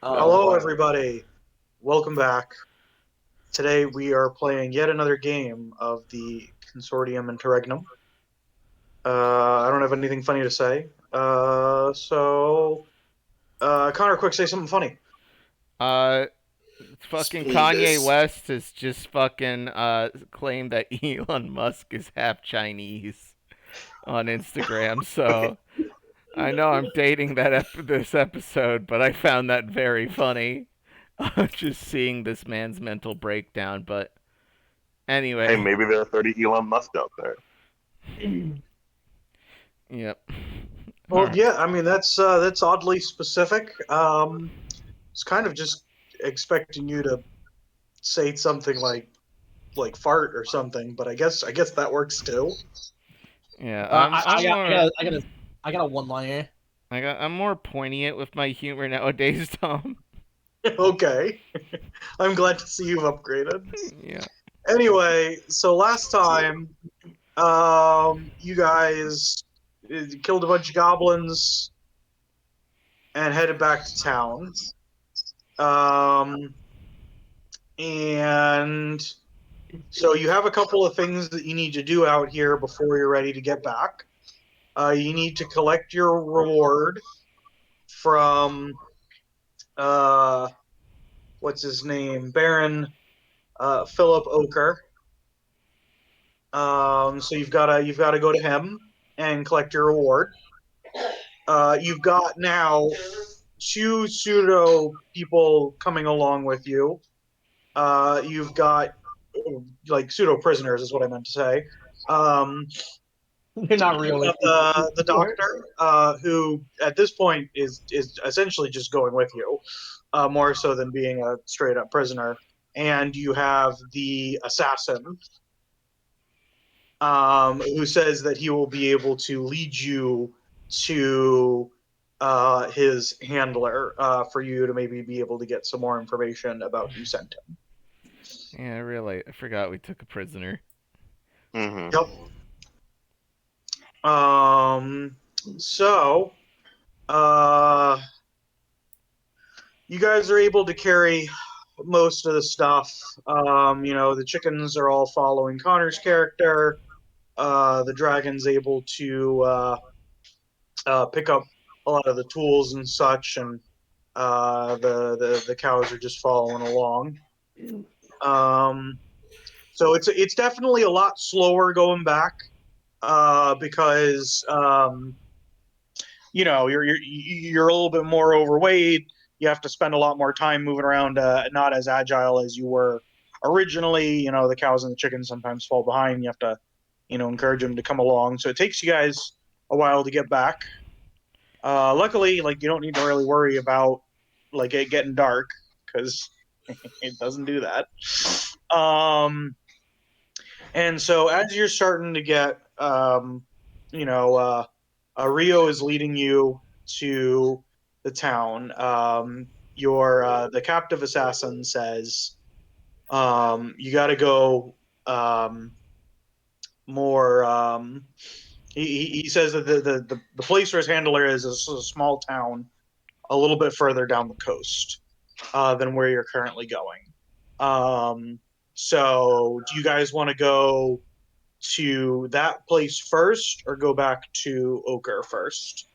Hello, everybody. Welcome back. Today we are playing yet another game of the Consortium Interregnum. I don't have anything funny to say. Connor, quick, say something funny. Fucking Kanye West has just fucking claimed that Elon Musk is half Chinese on Instagram. So I know I'm dating this episode, but I found that very funny. Just seeing this man's mental breakdown. But Hey, anyway, maybe there are 30 Elon Musk out there. yep. Well, Alright. yeah, I mean that's oddly specific. It's kind of just expecting you to say something like fart or something, but I guess that works too. Yeah, I got a one-liner. I'm more poignant with my humor nowadays, Tom. Okay, I'm glad to see you've upgraded. Yeah. Anyway, so last time, you guys killed a bunch of goblins and headed back to town. And so you have a couple of things that you need to do out here before you're ready to get back. You need to collect your reward from what's his name, Baron Philip Oker. So you've got to go to him and collect your reward. You've got now two pseudo people coming along with you. You've got like pseudo prisoners is what I meant to say. You're not really The doctor, who at this point is essentially just going with you, more so than being a straight up prisoner. And you have the assassin, who says that he will be able to lead you to his handler for you to maybe be able to get some more information about who sent him. Yeah, really. I forgot we took a prisoner. Mm-hmm. Yep. So, you guys are able to carry most of the stuff. The chickens are all following Connor's character. The dragon's able to pick up a lot of the tools and such, and the cows are just following along. So it's definitely a lot slower going back, because you're a little bit more overweight. You have to spend a lot more time moving around, not as agile as you were originally. The cows and the chickens sometimes fall behind. You have to, encourage them to come along. So it takes you guys a while to get back. Luckily, you don't need to really worry about it getting dark, because it doesn't do that. And so as you're starting to get, Rio is leading you to the town. The captive assassin says, you got to go more. He says that the place where his handler is a small town a little bit further down the coast than where you're currently going. So do you guys want to go to that place first or go back to Ochre first?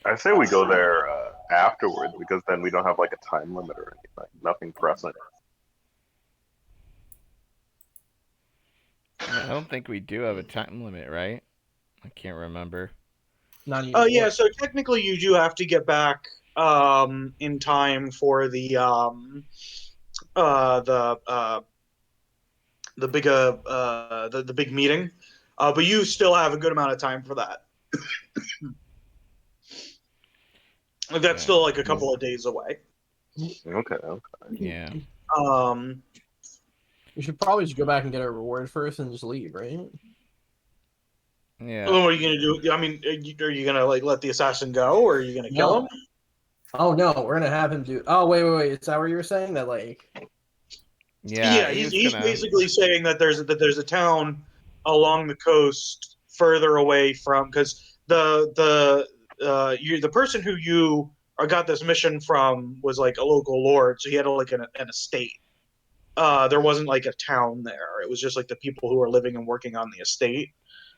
I say we go there afterwards, because then we don't have a time limit or anything. Nothing pressing. I don't think we do have a time limit, right? I can't remember. not Oh even. yeah, so technically you do have to get back in time for the big meeting, but you still have a good amount of time for that. That's still a couple of days away. Okay. Yeah. We should probably just go back and get our reward first and just leave, right? Yeah. What are you gonna do? I mean, are you gonna let the assassin go, or are you gonna kill him? Oh no, we're gonna have him do. Oh wait. Is that what you were saying? That Yeah, he's gonna... basically saying that there's a town along the coast further away from, because the person who you got this mission from was like a local lord, so he had like an estate. There wasn't like a town there. It was just like the people who were living and working on the estate.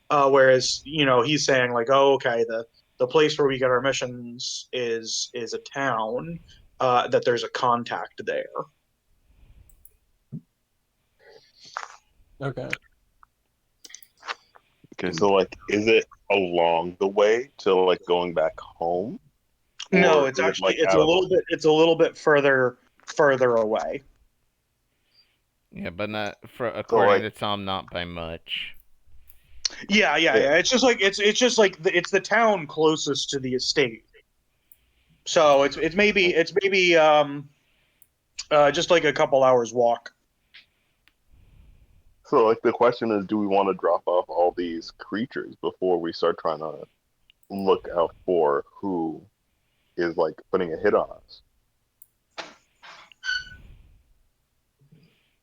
Whereas he's saying like, oh, okay, the place where we get our missions is a town. That there's a contact there. Okay. Okay, so like, is it along the way to like going back home? No, Or it's is it, actually like, out of the- it's a little bit further away. Yeah, but not for So according like, to Tom, not by much. Yeah. It's just like it's it's the town closest to the estate. So it's maybe just like a couple hours walk. so like the question is, do we want to drop off all these creatures before we start trying to look out for who is like putting a hit on us?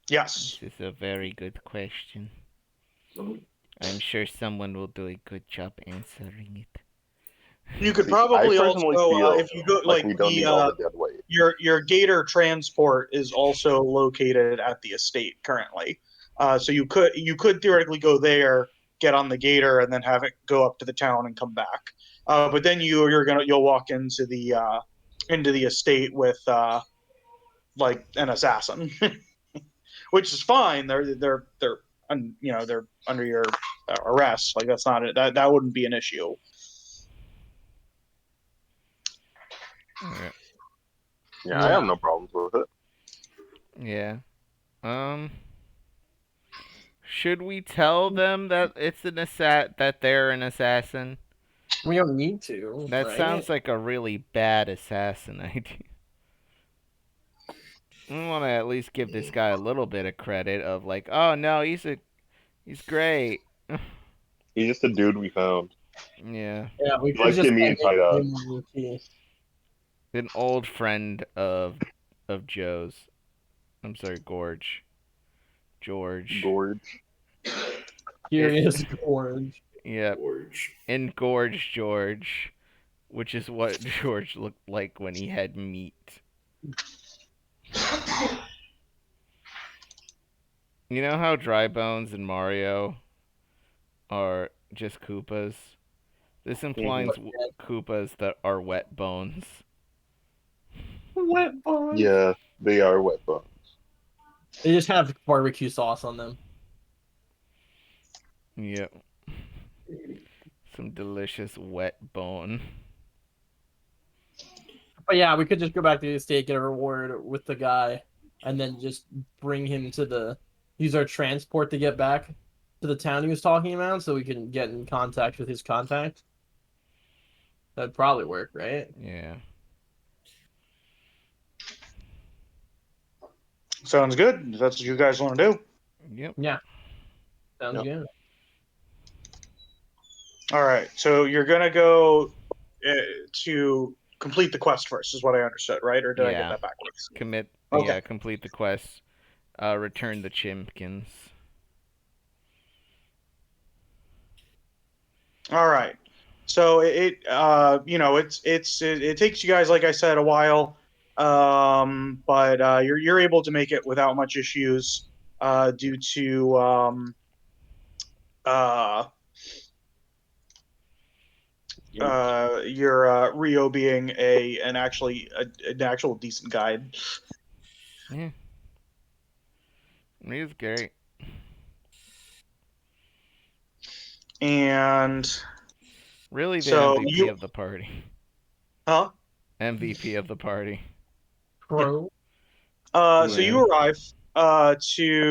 Yes. This is a very good question. I'm sure someone will do a good job answering it. You could See, I probably also, personally feel if you go like like we don't need all the dead weight. your gator transport is also located at the estate currently. So you could theoretically go there, get on the gator, and then have it go up to the town and come back. But then you'll walk into the estate with like an assassin, which is fine. They're they're under your arrest. Like that's not it. That wouldn't be an issue. Yeah. Yeah, I have no problems with it. Yeah. Should we tell them that it's that they're an assassin? We don't need to. That right? sounds like a really bad assassin idea. I want to at least give this guy a little bit of credit of like, oh no, he's great. He's just a dude we found. Yeah, Yeah, we He could likes just to meet and fight us. an old friend of Joe's. I'm sorry, George. Gorge. Curious Gorge. Yep. Gorge. Engorge George, which is what George looked like when he had meat. You know how dry bones in Mario are just Koopas? This implies Koopas that are wet bones. Wet bones. Yeah, they are wet bones. They just have barbecue sauce on them. Yep. Some delicious wet bone. But yeah, we could just go back to the estate, get a reward with the guy, and then just bring him to use our transport to get back to the town he was talking about, so we can get in contact with his contact. That'd probably work, right? Yeah. Sounds good. If that's what you guys want to do. Yep. Yeah. Sounds good. All right. So you're gonna go to complete the quest first, is what I understood, right? Or did I get that backwards? Okay. Complete the quest. Return the chimpkins. All right. So it takes you guys, like I said, a while, but you're able to make it without much issues due to your Rio being an actual decent guide. Yeah. He's great. And really the so MVP of the party. Huh? MVP of the party. Pro. So you arrive to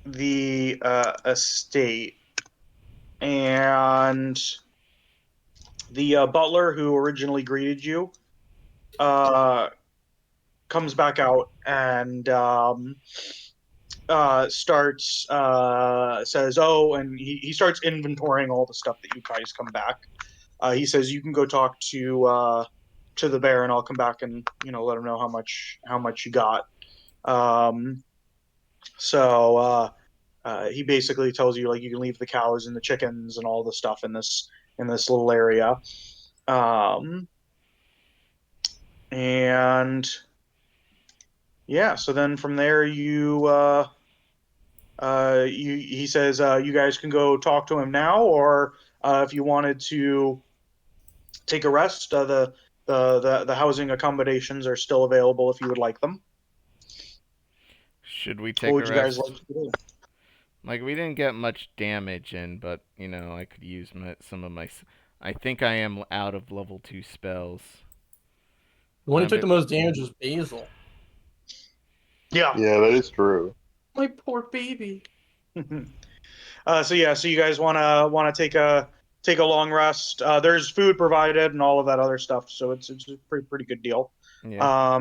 the estate, and the butler who originally greeted you comes back out and starts says, oh, and he starts inventorying all the stuff that you guys come back. He says you can go talk to the bear, and I'll come back and let him know how much you got. So he basically tells you like you can leave the cows and the chickens and all the stuff in this in this little area. And yeah, so then from there he says you guys can go talk to him now, or if you wanted to take a rest, the housing accommodations are still available if you would like them. Should we What take a would you guys rest? like to do? Like, we didn't get much damage in, but, I could use some of my... I think I am out of level 2 spells. The one who took the most damage was Basil. Yeah. Yeah, that is true. My poor baby. So you guys wanna take a long rest. There's food provided and all of that other stuff, so it's a pretty good deal. Yeah.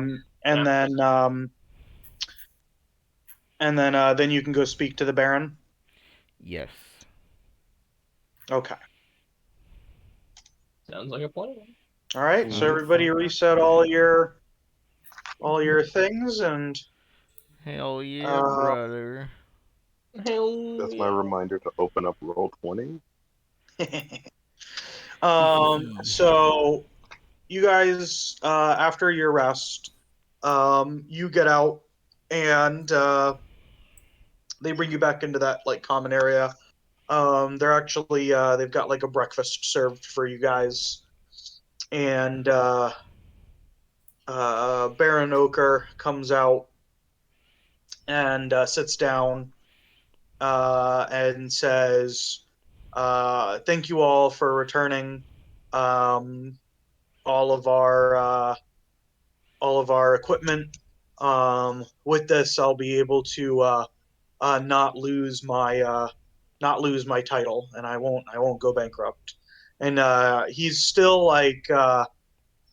Then you can go speak to the Baron. Yes. Okay. Sounds like a plan. All right. So everybody reset all your things and. Hell yeah, brother. Hell That's my reminder to open up Roll20. So you guys, after your rest, you get out and they bring you back into that like common area. They're actually they've got like a breakfast served for you guys, and Baron Ochre comes out and sits down and says, "Thank you all for returning all of our equipment. With this, I'll be able to not lose my title, and I won't go bankrupt." And he's still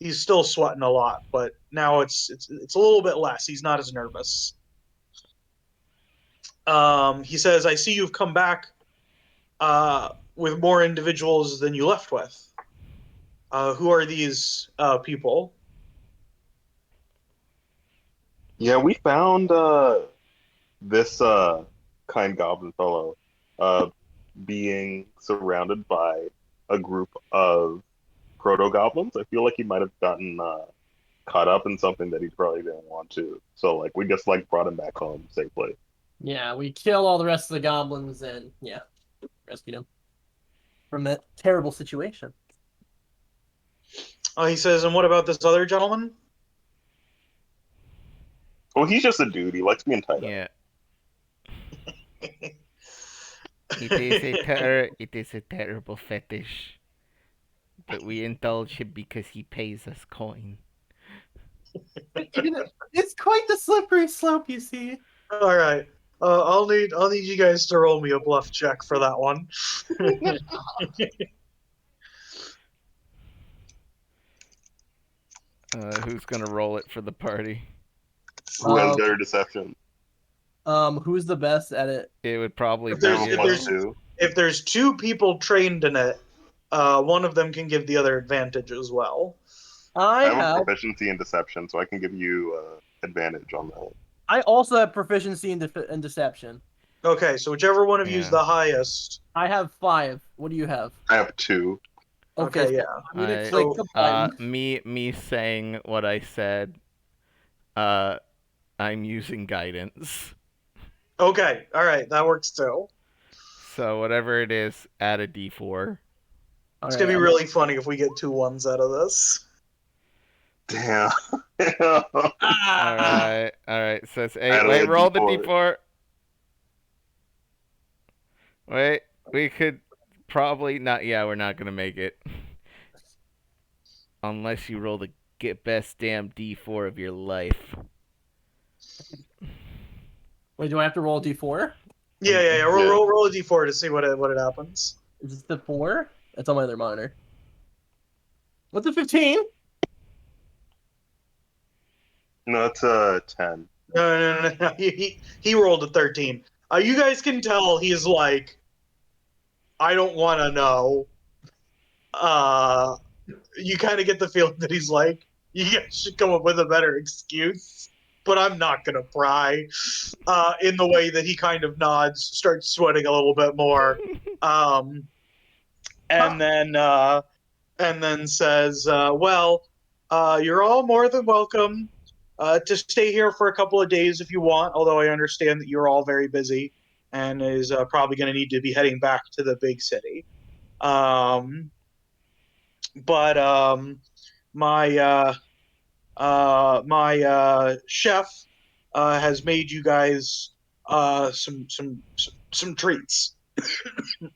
he's still sweating a lot, but now it's a little bit less. He's not as nervous. He says, "I see you've come back with more individuals than you left with. Who are these people?" Yeah, we found this kind goblin fellow being surrounded by a group of proto goblins. I feel like he might have gotten caught up in something that he probably didn't want to. So like we just like brought him back home safely. Yeah, we killed all the rest of the goblins and rescued him from that terrible situation. He says, "And what about this other gentleman?" Well, he's just a dude. He likes being tied up. Yeah. It is a terrible fetish. But we indulge him because he pays us coin. It's quite the slippery slope, you see. All right. I'll need you guys to roll me a bluff check for that one. Who's gonna roll it for the party? Who has better deception? Who's the best at it? It would probably If be if there's two people trained in it, one of them can give the other advantage as well. I have a proficiency in deception, so I can give you advantage on that. I also have proficiency in deception. Okay, so whichever one of you is the highest. I have 5. What do you have? I have 2. Okay, yeah. I'm gonna click the button. Me saying what I said. I'm using guidance. Okay, all right, that works too. So whatever it is, add a d4. It's gonna be really funny if we get 2 1s out of this. Damn. Alright. So it's 8. Wait, roll the d4. Wait, we could probably not. Yeah, we're not gonna make it. Unless you roll the best damn d4 of your life. Wait, do I have to roll a d4? Yeah. Roll a d4 to see what it happens. Is this the 4? That's on my other monitor. What's a 15? No, it's a 10. No. He rolled a 13. You guys can tell he's like, I don't want to know. You kind of get the feeling that he's like, you guys should come up with a better excuse, but I'm not going to pry. In the way that he kind of nods, starts sweating a little bit more. and then says, "Well, you're all more than welcome to stay here for a couple of days if you want. Although I understand that you're all very busy and is probably going to need to be heading back to the big city. But my my chef has made you guys some treats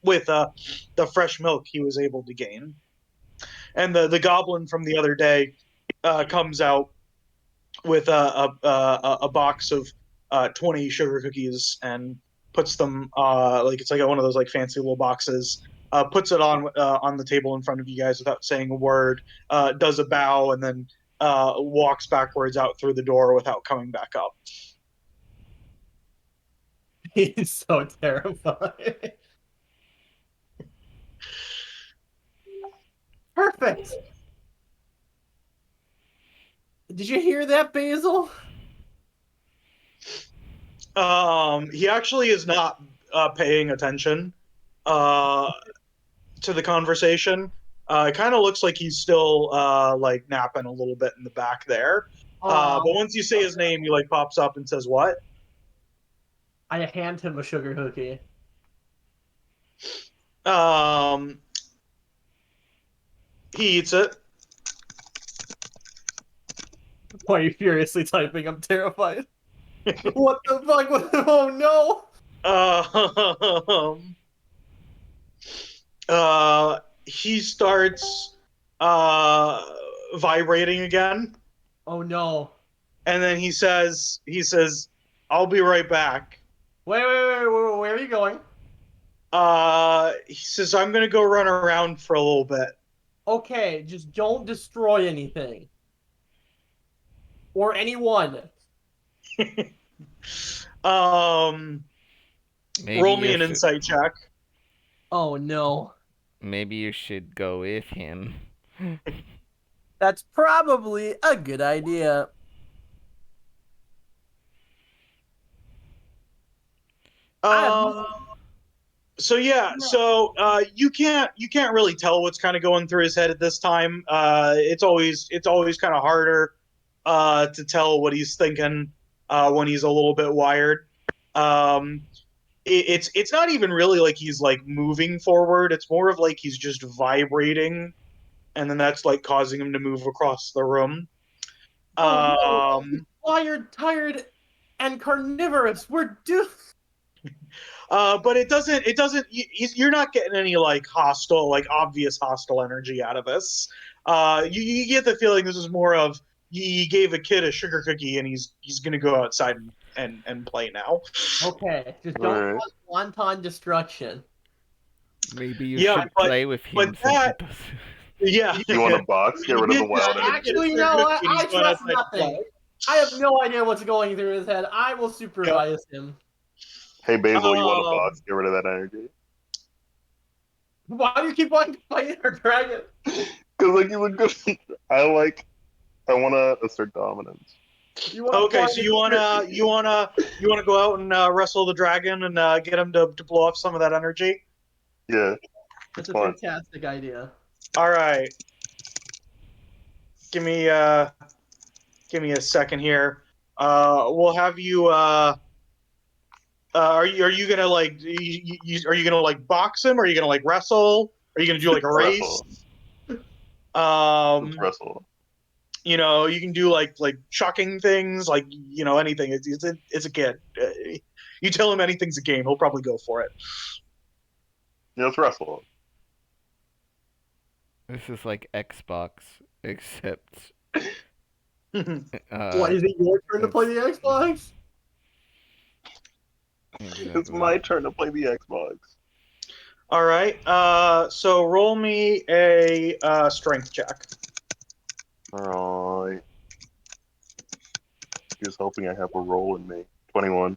with the fresh milk he was able to gain. And the goblin from the other day comes out with a box of 20 sugar cookies and puts them like it's like one of those like fancy little boxes. Puts it on the table in front of you guys without saying a word. Does a bow and then walks backwards out through the door without coming back up. He's so terrified. Perfect. Did you hear that, Basil? He actually is not paying attention to the conversation. It kind of looks like he's still like napping a little bit in the back there. But once you say his name, he like pops up and says, "What?" I hand him a sugar cookie. He eats it. Why are you furiously typing? I'm terrified. What the fuck? Oh no! He starts vibrating again, Oh no! and then he says, "I'll be right back." Wait, where are you going? He says, "I'm gonna go run around for a little bit." Okay, just don't destroy anything. Or anyone. Maybe Roll me you an should- insight check. Oh no. Maybe you should go with him. That's probably a good idea. So yeah, so you can't really tell what's kind of going through his head at this time. It's always kind of harder to tell what he's thinking when he's a little bit wired. It's not even really like he's like moving forward. It's more of like he's just vibrating, and then that's like causing him to move across the room. Wired, tired, and carnivorous. We're doomed. But it doesn't. You're not getting any like hostile, like obvious hostile energy out of this. You get the feeling this is more of he gave a kid a sugar cookie and he's gonna go outside and play now. Okay, just don't Alright. cause wanton destruction. Maybe you Yeah, should but- play with him but since he that- does. Yeah. You want a box? Get rid of the wild energy. Actually, you know what? I trust nothing. I have no idea what's going through his head. I will supervise him. Hey Basil, you want a box? Get rid of that energy. Why do you keep wanting to fight our dragon? Because like you look good. I want to assert dominance. Okay, so you wanna go out and wrestle the dragon and get him to blow off some of that energy. Yeah. That's a fun. fantastic idea. All right. Give me a second here. We'll have you. Are you gonna like? Are you gonna like box him? Are you gonna like wrestle? Are you gonna do like a race? Let's wrestle. You know, you can do like chucking things, like anything. It's a kid. You tell him anything's a game, he'll probably go for it. Yeah, let's wrestle. This is like Xbox, except. What, is it your turn to play the Xbox? It's my turn to play the Xbox. All right. So roll me a strength check. Alright. Just hoping I have a roll in me. 21.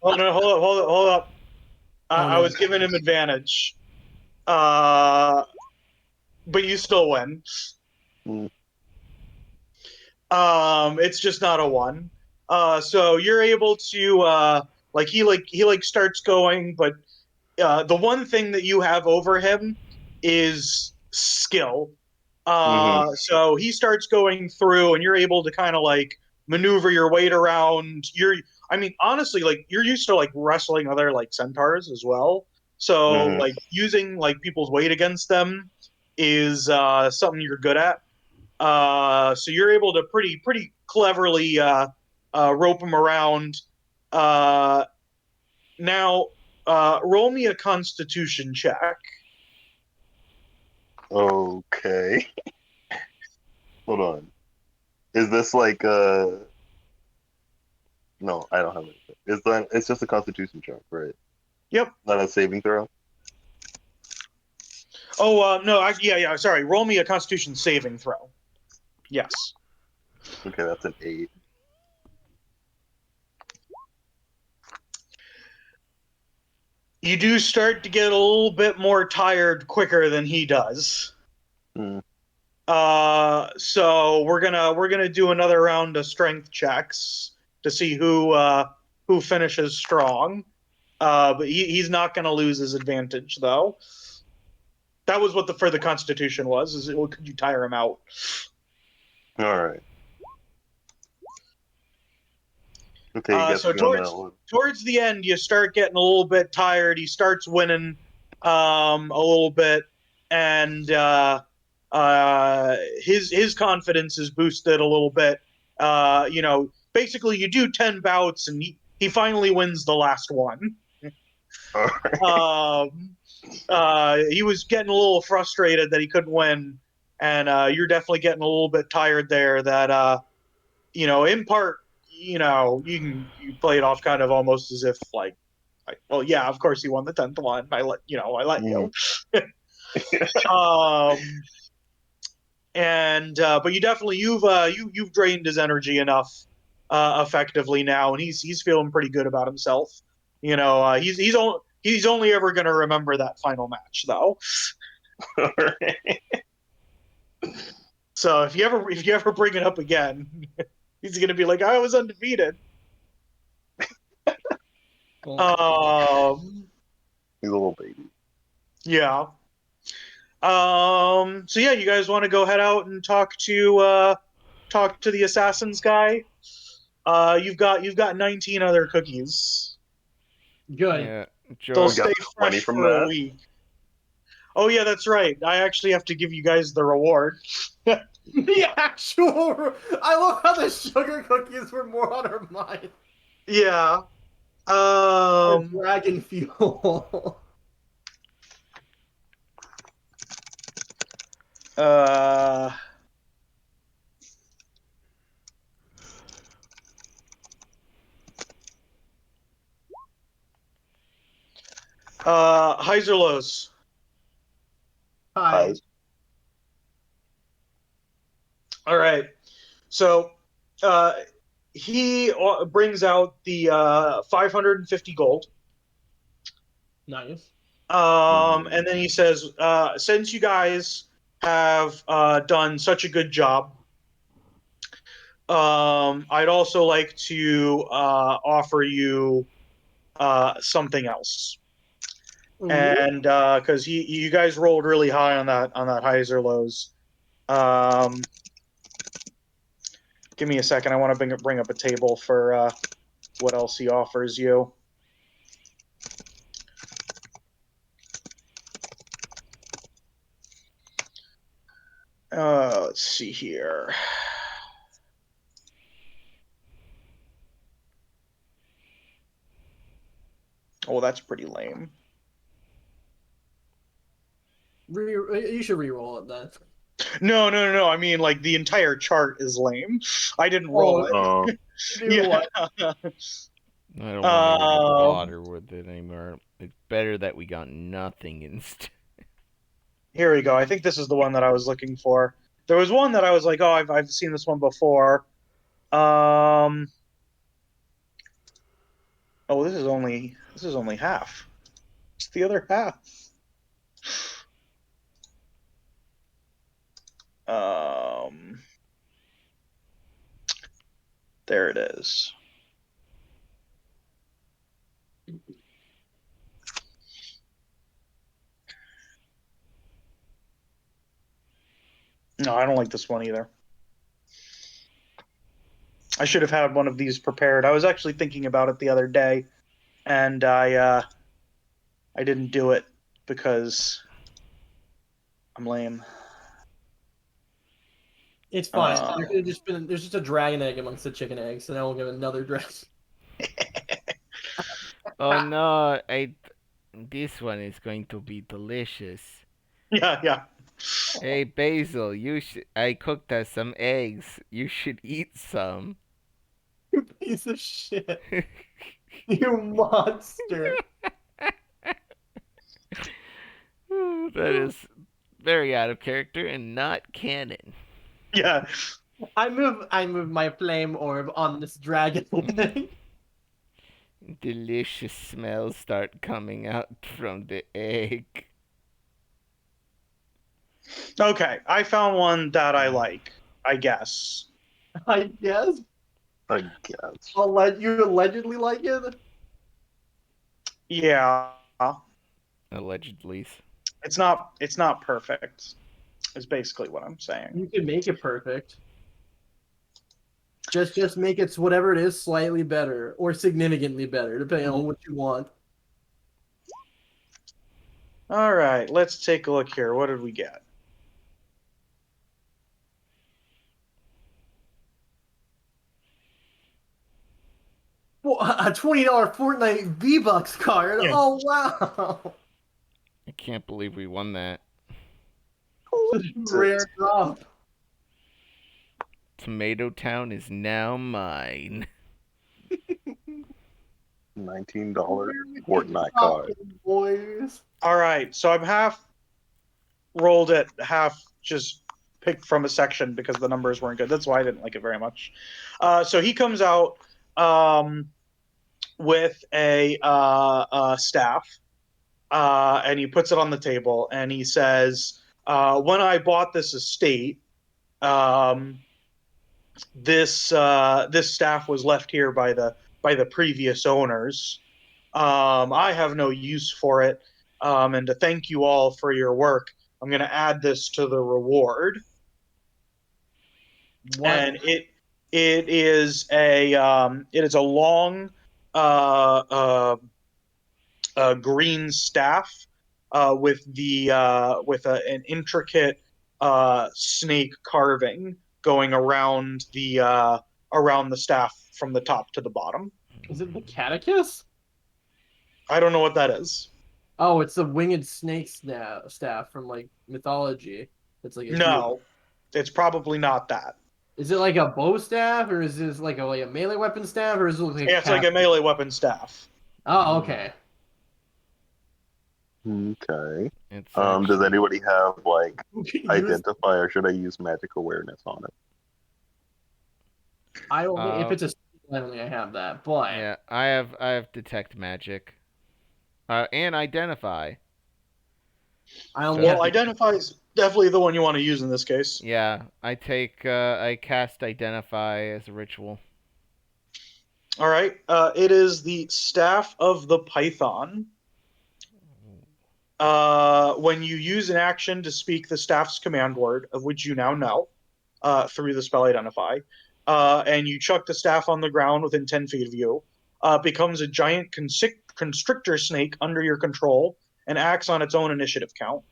Oh no! Hold up! Oh, I no. was giving him advantage. but you still win. Mm. It's just not a 1. So you're able to he starts going, but the one thing that you have over him is skill. So he starts going through, and you're able to kind of like maneuver your weight around. Honestly, like you're used to like wrestling other like centaurs as well. So like using like people's weight against them is something you're good at. So you're able to pretty cleverly rope him around. Now, roll me a Constitution check. Okay. Hold on. Is this like No, I don't have anything. It's just a Constitution check, right? Yep. Not a saving throw. Oh no, yeah. Sorry, roll me a Constitution saving throw. Yes. Okay, that's an 8. You do start to get a little bit more tired quicker than he does. Mm. So we're gonna do another round of strength checks to see who finishes strong. But he's not gonna lose his advantage though. That was what the Constitution was. Could you tire him out? All right. Okay, you get So to go now. towards the end, you start getting a little bit tired. He starts winning a little bit, and his confidence is boosted a little bit. Basically, you do 10 bouts, and he finally wins the last one. All right. He was getting a little frustrated that he couldn't win, and you're definitely getting a little bit tired there. That in part, you play it off kind of almost as if like, well, yeah, of course he won the 10th one. I let you. But you definitely you've drained his energy enough effectively now, and he's feeling pretty good about himself. He's only ever going to remember that final match though. All right. So if you ever bring it up again, he's going to be like, I was undefeated. He's a little baby. Yeah. So yeah, you guys want to go head out and talk to the assassins guy? You've got 19 other cookies. Good. Yeah, They'll Joe. stay fresh from for a that? week. Oh yeah, that's right. I actually have to give you guys the reward. The actual. I love how the sugar cookies were more on her mind. Yeah. Dragon fuel. Uh. Highs or lows? Hi. All right. So, he brings out the 550 gold. Nice. And then he says, since you guys have done such a good job, I'd also like to offer you something else. And because you guys rolled really high on that highs or lows. Give me a second. I want to bring up a table for what else he offers you. Let's see here. Oh, that's pretty lame. You should re-roll it then. No. I mean, like the entire chart is lame. I didn't roll it. Oh. Yeah. I don't want to bother with it anymore. It's better that we got nothing instead. Here we go. I think this is the one that I was looking for. There was one that I was like, oh, I've seen this one before. Oh, this is only half. It's the other half. There it is. No, I don't like this one either. I should have had one of these prepared. I was actually thinking about it the other day, and I didn't do it because I'm lame. It's fine. There could have just been there's just a dragon egg amongst the chicken eggs, and then we'll give another dress. Oh no, this one is going to be delicious. Yeah. Hey Basil, I cooked us some eggs. You should eat some. You piece of shit. You monster. That is very out of character and not canon. Yeah. I move my flame orb on this dragon thing. Delicious smells start coming out from the egg. Okay, I found one that I like, I guess. I guess. I guess. You allegedly like it? Yeah. Allegedly. It's not perfect. Is basically what I'm saying. You can make it perfect. Just make it whatever it is slightly better or significantly better, depending on what you want. All right, let's take a look here. What did we get? Well, a $20 Fortnite V-Bucks card. Yeah. Oh wow! I can't believe we won that. Rare drop. Tomato Town is now mine. $19 Fortnite card. Boys. All right, so I'm half rolled it, half just picked from a section because the numbers weren't good. That's why I didn't like it very much. So he comes out with a staff, and he puts it on the table, and he says, "When I bought this estate, this staff was left here by the previous owners. I have no use for it, and to thank you all for your work, I'm going to add this to the reward." What? And it is a long green staff with an intricate snake carving going around the staff from the top to the bottom. Is it the catechus? I don't know what that is. Oh, it's the winged snake staff from like mythology. It's like No, it's probably not that. Is it like a bow staff, or is this like a melee weapon staff, or is it like Yeah, it's like a melee weapon staff. Oh, okay. Okay. It's Does anybody have like Use- identify, or should I use magic awareness on it? I don't think if it's a I don't think I have that, but Yeah, I have detect magic. And identify. I only Well, have identify is definitely the one you want to use in this case. Yeah, I cast identify as a ritual. All right. It is the Staff of the Python. When you use an action to speak the staff's command word, of which you now know through the spell Identify, and you chuck the staff on the ground within 10 feet of you, becomes a giant constrictor snake under your control and acts on its own initiative count.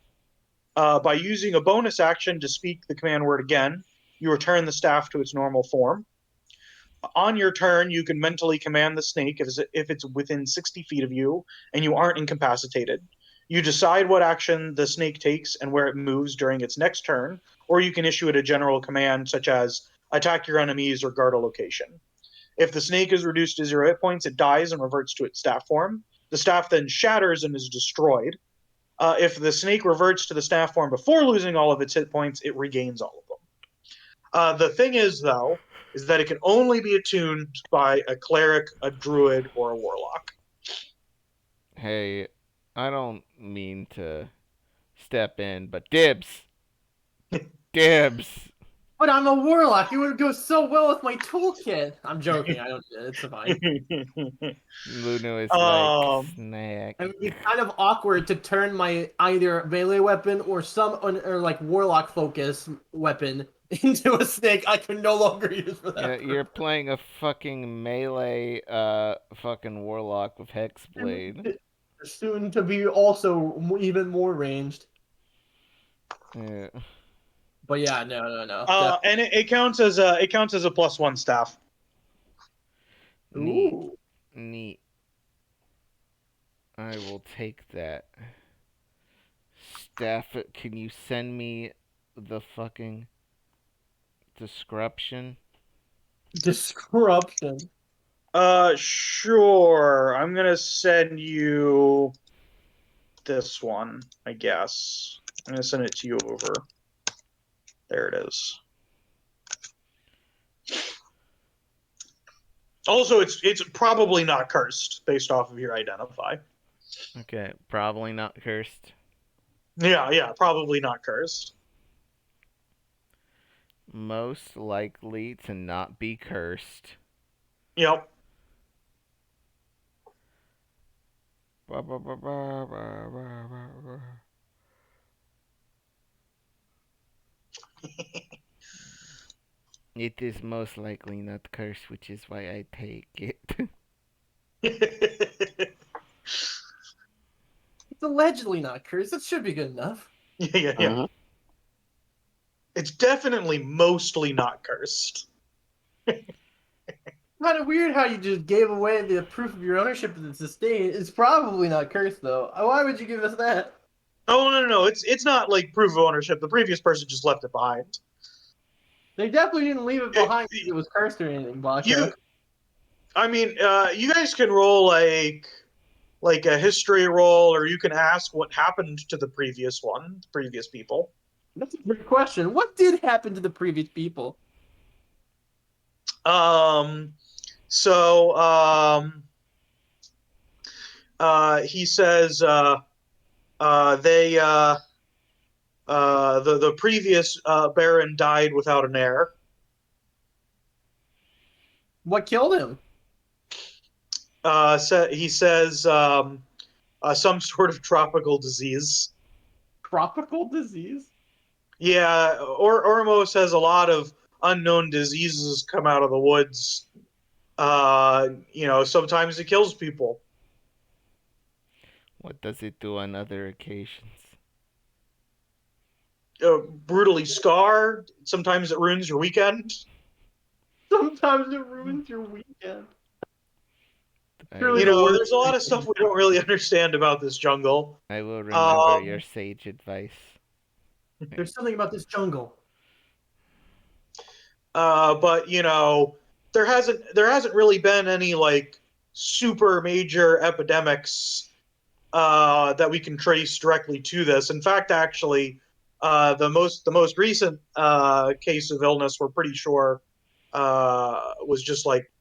By using a bonus action to speak the command word again, you return the staff to its normal form. On your turn, you can mentally command the snake if it's within 60 feet of you and you aren't incapacitated. You decide what action the snake takes and where it moves during its next turn, or you can issue it a general command such as attack your enemies or guard a location. If the snake is reduced to 0 hit points, it dies and reverts to its staff form. The staff then shatters and is destroyed. If the snake reverts to the staff form before losing all of its hit points, it regains all of them. The thing is, though, is that it can only be attuned by a cleric, a druid, or a warlock. Hey, I don't mean to step in, but dibs. Dibs. But I'm a warlock. It would go so well with my toolkit. I'm joking. I don't. It's fine. Lunu is like Um, snack. I mean, it's kind of awkward to turn my either melee weapon or like warlock focus weapon into a snake I can no longer use for that. Yeah, you're playing a fucking melee fucking warlock with hexblade. Soon to be also even more ranged. Yeah. But yeah, no. and it counts as a +1 staff. Neat. Ooh. Neat. I will take that. Staff, can you send me the fucking description? Disruption. Sure. I'm gonna send you this one, I guess. I'm gonna send it to you over. There it is. Also, it's probably not cursed based off of your identify. Okay, probably not cursed. Yeah, probably not cursed. Most likely to not be cursed. Yep. It is most likely not cursed, which is why I take it. Yeah. It's allegedly not cursed. It should be good enough. Mhm. It's definitely mostly not cursed. Kind of weird how you just gave away the proof of your ownership of this estate. It's probably not cursed though. Why would you give us that? Oh no, it's not like proof of ownership. The previous person just left it behind. They definitely didn't leave it behind because it was cursed or anything, Baka. You guys can roll like a history roll, or you can ask what happened to the previous people. That's a great question. What did happen to the previous people? So he says the previous baron died without an heir. What killed him? He says some sort of tropical disease. Tropical disease? Yeah, Ormos has a lot of unknown diseases come out of the woods. Sometimes it kills people. What does it do on other occasions? Brutally scar. Sometimes it ruins your weekend. Sometimes it ruins your weekend. You know, there's a lot of stuff we don't really understand about this jungle. I will remember your sage advice. There's something about this jungle. But there hasn't really been any like super major epidemics that we can trace directly to this. In fact, actually, the most recent case of illness we're pretty sure was just like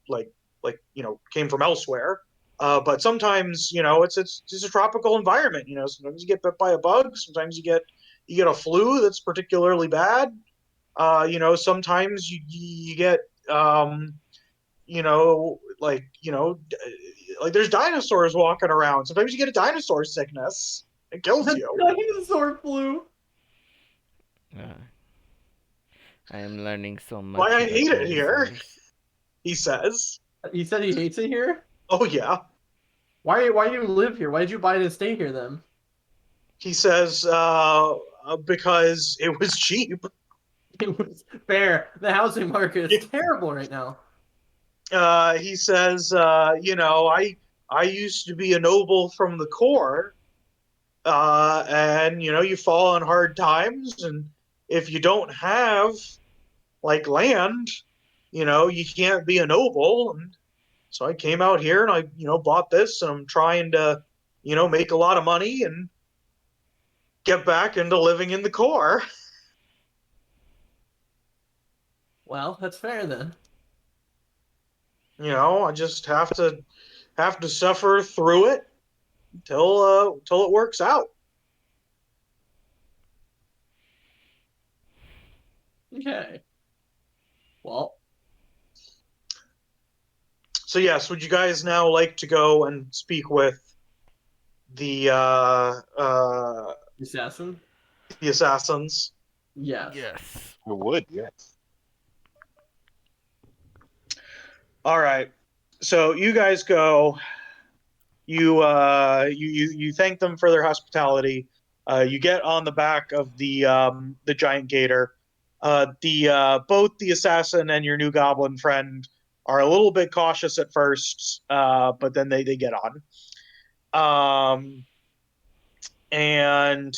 came from elsewhere. But sometimes it's just a tropical environment. Sometimes you get bit by a bug. Sometimes you get a flu that's particularly bad. Sometimes you get like there's dinosaurs walking around. Sometimes you get a dinosaur sickness. It kills you. Dinosaur flu. I am learning so much. Why I hate it here, dinosaurs. he says. He said he hates it here? Oh yeah. Why do you live here? Why did you buy to stay here then? He says because it was cheap. It was fair. The housing market is terrible right now. He says, I used to be a noble from the core, and you fall on hard times, and if you don't have like land, you can't be a noble. And so I came out here and I bought this, and I'm trying to make a lot of money and get back into living in the core. Well, that's fair then. I just have to suffer through it till it works out. Okay. Well, So yes, would you guys now like to go and speak with the assassin. assassins? Yes. Yes. I would, yes. All right. So you guys go. You thank them for their hospitality. You get on the back of the giant gator. The both the assassin and your new goblin friend are a little bit cautious at first, but then they get on. And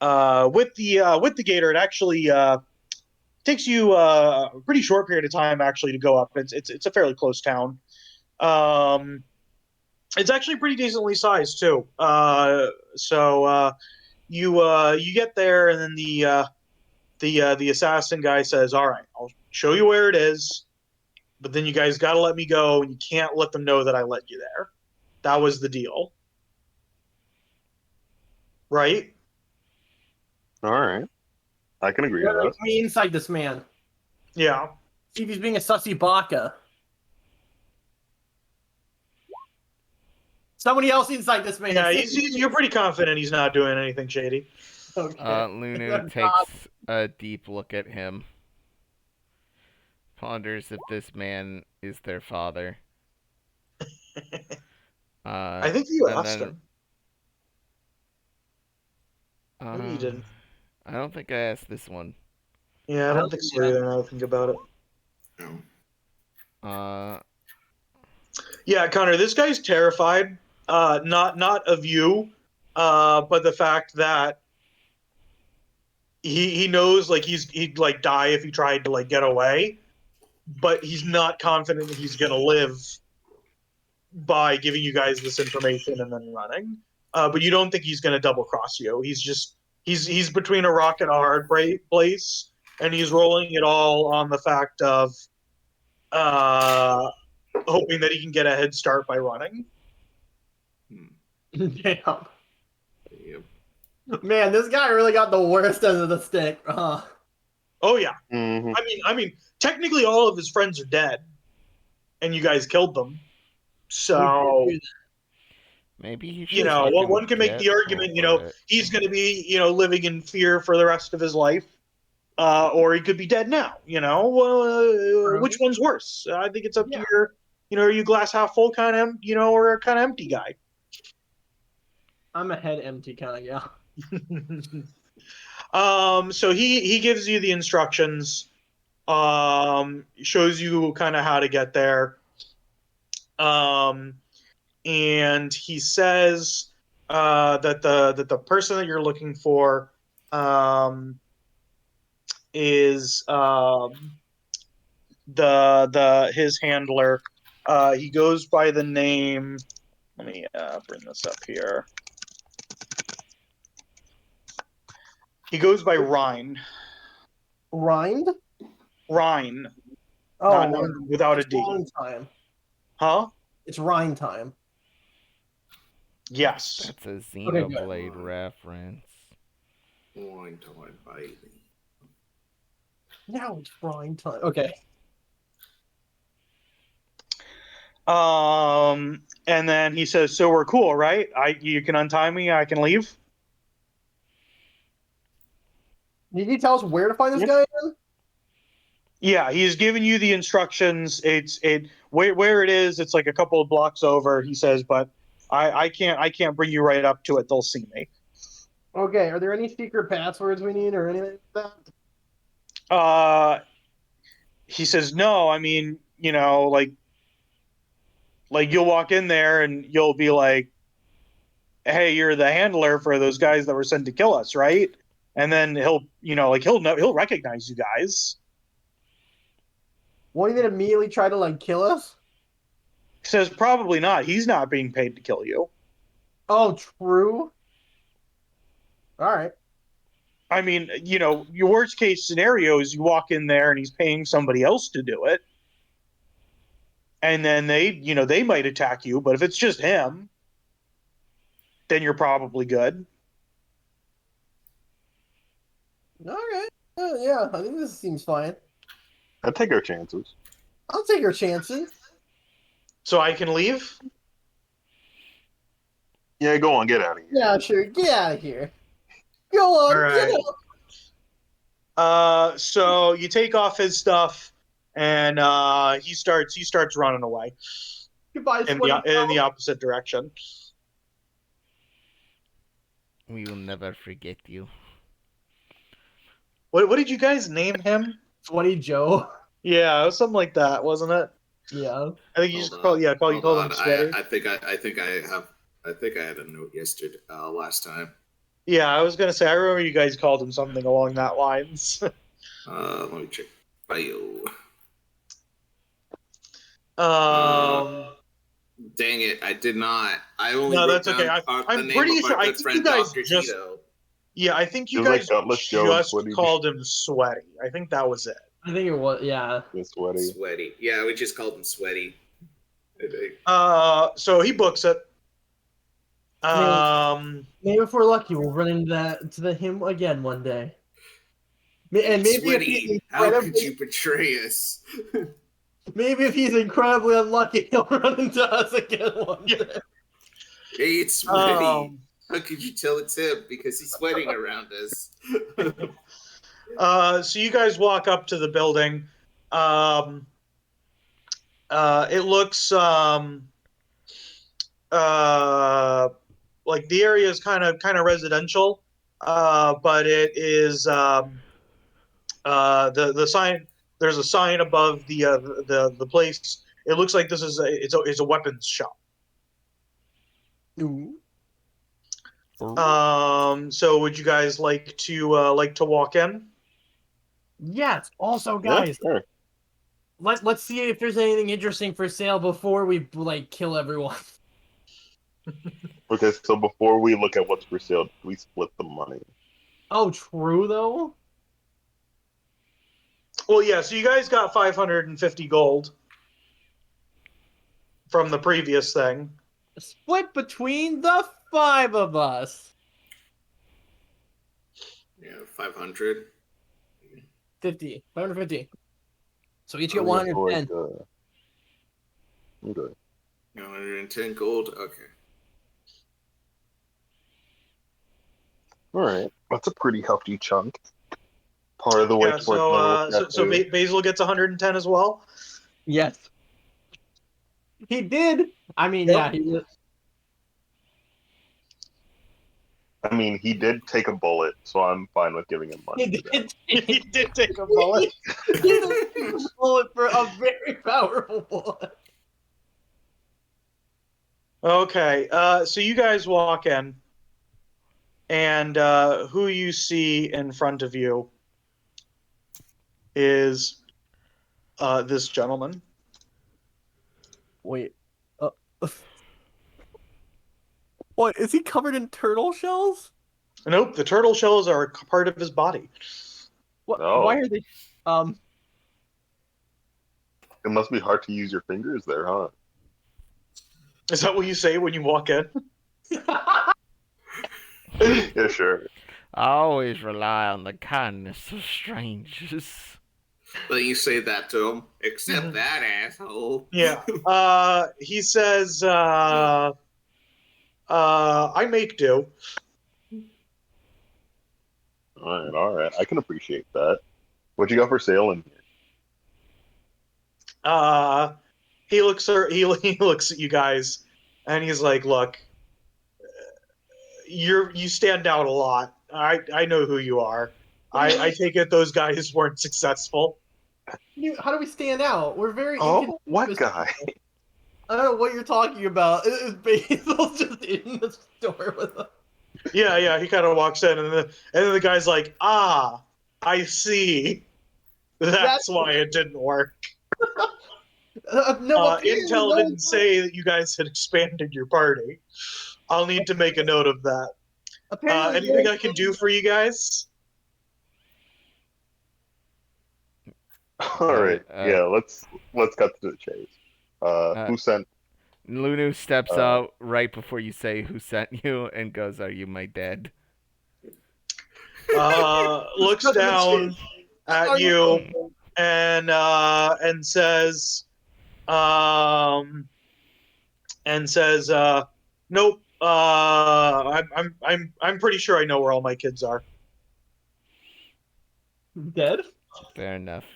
with the gator, it actually takes you a pretty short period of time actually to go up. It's a fairly close town. It's actually pretty decently sized too. So you get there, and then the assassin guy says, "All right, I'll show you where it is, but then you guys got to let me go, and you can't let them know that I let you there. That was the deal, right?" All right. I can agree to that. Let me inside this man. Yeah. See if he's being a sussy baka. Somebody else inside this man. Yeah, you're pretty confident he's not doing anything shady. Okay. Lunu takes a deep look at him. Ponders if this man is their father. I think you and asked then, him. Maybe you didn't. I don't think I asked this one. Yeah, I don't think so either. Now that I think about it. Yeah, Connor, this guy's terrified. Not of you, but the fact that he knows like he'd like die if he tried to like get away, but he's not confident that he's gonna live by giving you guys this information and then running. But you don't think he's gonna double cross you. He's between a rock and a hard place, and he's rolling it all on the fact of hoping that he can get a head start by running. Damn. Man, this guy really got the worst end of the stick. Oh yeah. Mm-hmm. I mean, technically all of his friends are dead, and you guys killed them. So maybe he should. you know, one can make the argument. You know, he's going to be living in fear for the rest of his life, or he could be dead now. You know, which one's worse? I think it's up to your. Are you glass half full kind of, or a kind of empty guy? I'm a head empty kind of guy. So he gives you the instructions, shows you kind of how to get there, and he says that the person that you're looking for is his handler. He goes by the name. Let me bring this up here. He goes by Rhine. Rind? Rhine. Oh, not without a D. Rhine time. Huh? It's Rhine time. Yes. That's a Xenoblade reference. Wine time, baby. Now it's Rhine time. Okay. And then he says, "So we're cool, right? You can untie me. I can leave." Did he tell us where to find this guy again? Yeah, he's giving you the instructions. Where it is. It's like a couple of blocks over. He says, but I can't bring you right up to it. They'll see me. Okay. Are there any secret passwords we need or anything like that? He says, no. I mean, like you'll walk in there and you'll be like, "Hey, you're the handler for those guys that were sent to kill us, right?" And then he'll recognize you guys. Won't he then immediately try to kill us? He says, probably not. He's not being paid to kill you. Oh, true. All right. I mean, your worst case scenario is you walk in there and he's paying somebody else to do it. And then they might attack you, but if it's just him, then you're probably good. Okay. Yeah, I think this seems fine. I'd take our chances. I'll take our chances. So I can leave? Yeah, go on, get out of here. Yeah, sure. Get out of here. Go on, All get right. out. So you take off his stuff, and he starts running away Goodbye, in sweaty in the opposite direction. We will never forget you. What did you guys name him? Sweaty Joe. Yeah, it was something like that, wasn't it? Yeah. I think you Hold just on. called him Sweaty. I think I had a note yesterday, last time. Yeah, I was gonna say I remember you guys called him something along that lines. Let me check bio. Dang it, I did not. I only No, wrote that's okay. down the I'm name pretty of sure. our I good think you friend guys Dr. just. Tito. Yeah, I think you It was like guys Gutless Joe and just Sweaty. called him Sweaty. I think that was it. I think it was, yeah. Sweaty. Sweaty. Yeah, we just called him Sweaty. I think. So he books it. Maybe if we're lucky, we'll run into him again one day. And maybe Sweaty, how could you betray us? Maybe if he's incredibly unlucky, he'll run into us again one day. Hey, it's Sweaty. How could you tell it's him? Because he's sweating around us. So you guys walk up to the building. It looks like the area is kind of residential, but it is the sign. There's a sign above the place. It looks like this is it's a weapons shop. Ooh. So would you guys like to walk in? Yes. Also, guys, Yeah, sure. let's see if there's anything interesting for sale before we kill everyone. Okay, so before we look at what's for sale, we split the money. Oh, true though. Well, yeah. So you guys got 550 gold from the previous thing. Split between the 5 of us. Yeah, 500. 550. So each get 110. Okay. 110 gold. Okay. All right, that's a pretty hefty chunk. Part of the way towards so Basil gets 110 as well. Yes. He did. I mean, Yep. yeah, he did. I mean, he did take a bullet, so I'm fine with giving him money. He did take a bullet. He did take a bullet for a very powerful bullet. Okay, so you guys walk in, and who you see in front of you is this gentleman. Wait. What, is he covered in turtle shells? Nope, the turtle shells are a part of his body. What? Oh. Why are they? It must be hard to use your fingers there, huh? Is that what you say when you walk in? Yeah, sure. I always rely on the kindness of strangers. But you say that to him, except that asshole. Yeah. He says, I make do. All right. I can appreciate that. What you got for sale in here? He looks at you guys, and he's like, "Look, you stand out a lot. I know who you are. I take it those guys weren't successful." How do we stand out? We're very. Oh, what guy? I don't know what you're talking about. Is Basil just in the store with us? Yeah. He kind of walks in, and then the guy's like, "Ah, I see. That's why it didn't work." Intel didn't say that you guys had expanded your party. I'll need to make a note of that. Anything I can do for you guys? All right. Yeah, let's cut to the chase. Who sent? Lunu steps out right before you say who sent you and goes, "Are you my dad?" looks down at you and says, nope. I'm pretty sure I know where all my kids are. Dead? Fair enough.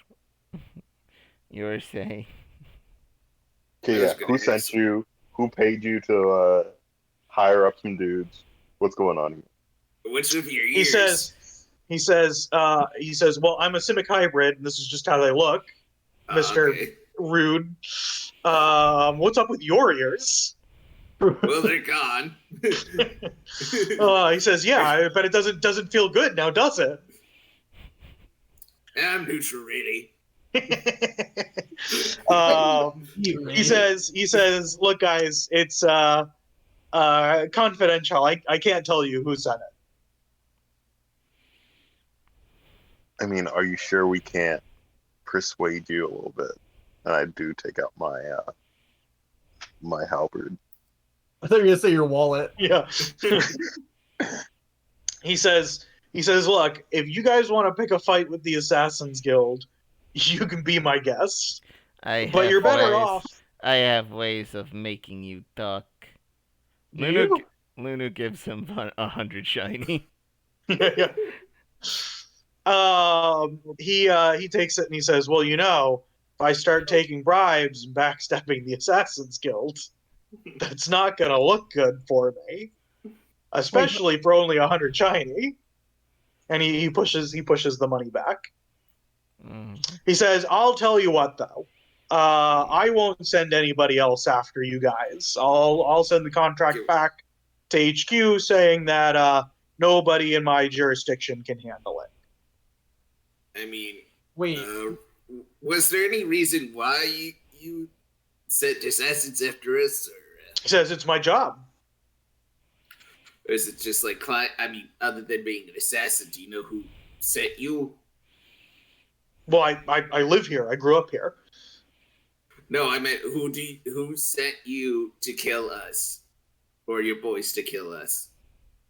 You were saying. Okay, yeah. Who sent you? Who paid you to hire up some dudes? What's going on here? What's with your ears? He says, well, I'm a Simic hybrid, and this is just how they look, Mr. Okay. Rude. What's up with your ears? Well, they're gone. He says, yeah, but it doesn't feel good now, does it? I'm neutral, really. He says, look, guys, it's confidential. I can't tell you who sent it. I mean, are you sure we can't persuade you a little bit? And I do take out my my halberd. I thought you were gonna say your wallet. Yeah. He says, look, if you guys want to pick a fight with the Assassin's Guild, you can be my guest. But you're better off. I have ways of making you duck. Lunu gives him 100 shiny. Yeah. He takes it and he says, well, if I start taking bribes and backstabbing the Assassin's Guild, that's not going to look good for me. Especially for only 100 shiny. And he pushes the money back. He says, I'll tell you what, though. I won't send anybody else after you guys. I'll send the contract back to HQ saying that nobody in my jurisdiction can handle it. I mean, wait. Was there any reason why you sent assassins after us? Or, he says, it's my job. Or is it just like, other than being an assassin, do you know who sent you? Well, I live here. I grew up here. No, I meant who sent you to kill us, or your boys to kill us?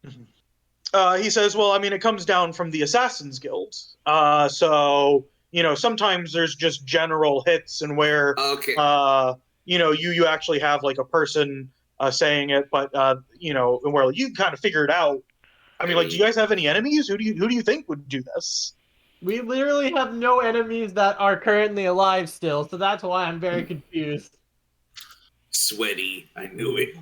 He says, well, I mean, it comes down from the Assassin's Guild. So sometimes there's just general hits, and where you actually have like a person saying it, but where you kind of figure it out. I mean, do you guys have any enemies? Who do you think would do this? We literally have no enemies that are currently alive still, so that's why I'm very confused. Sweaty, I knew it.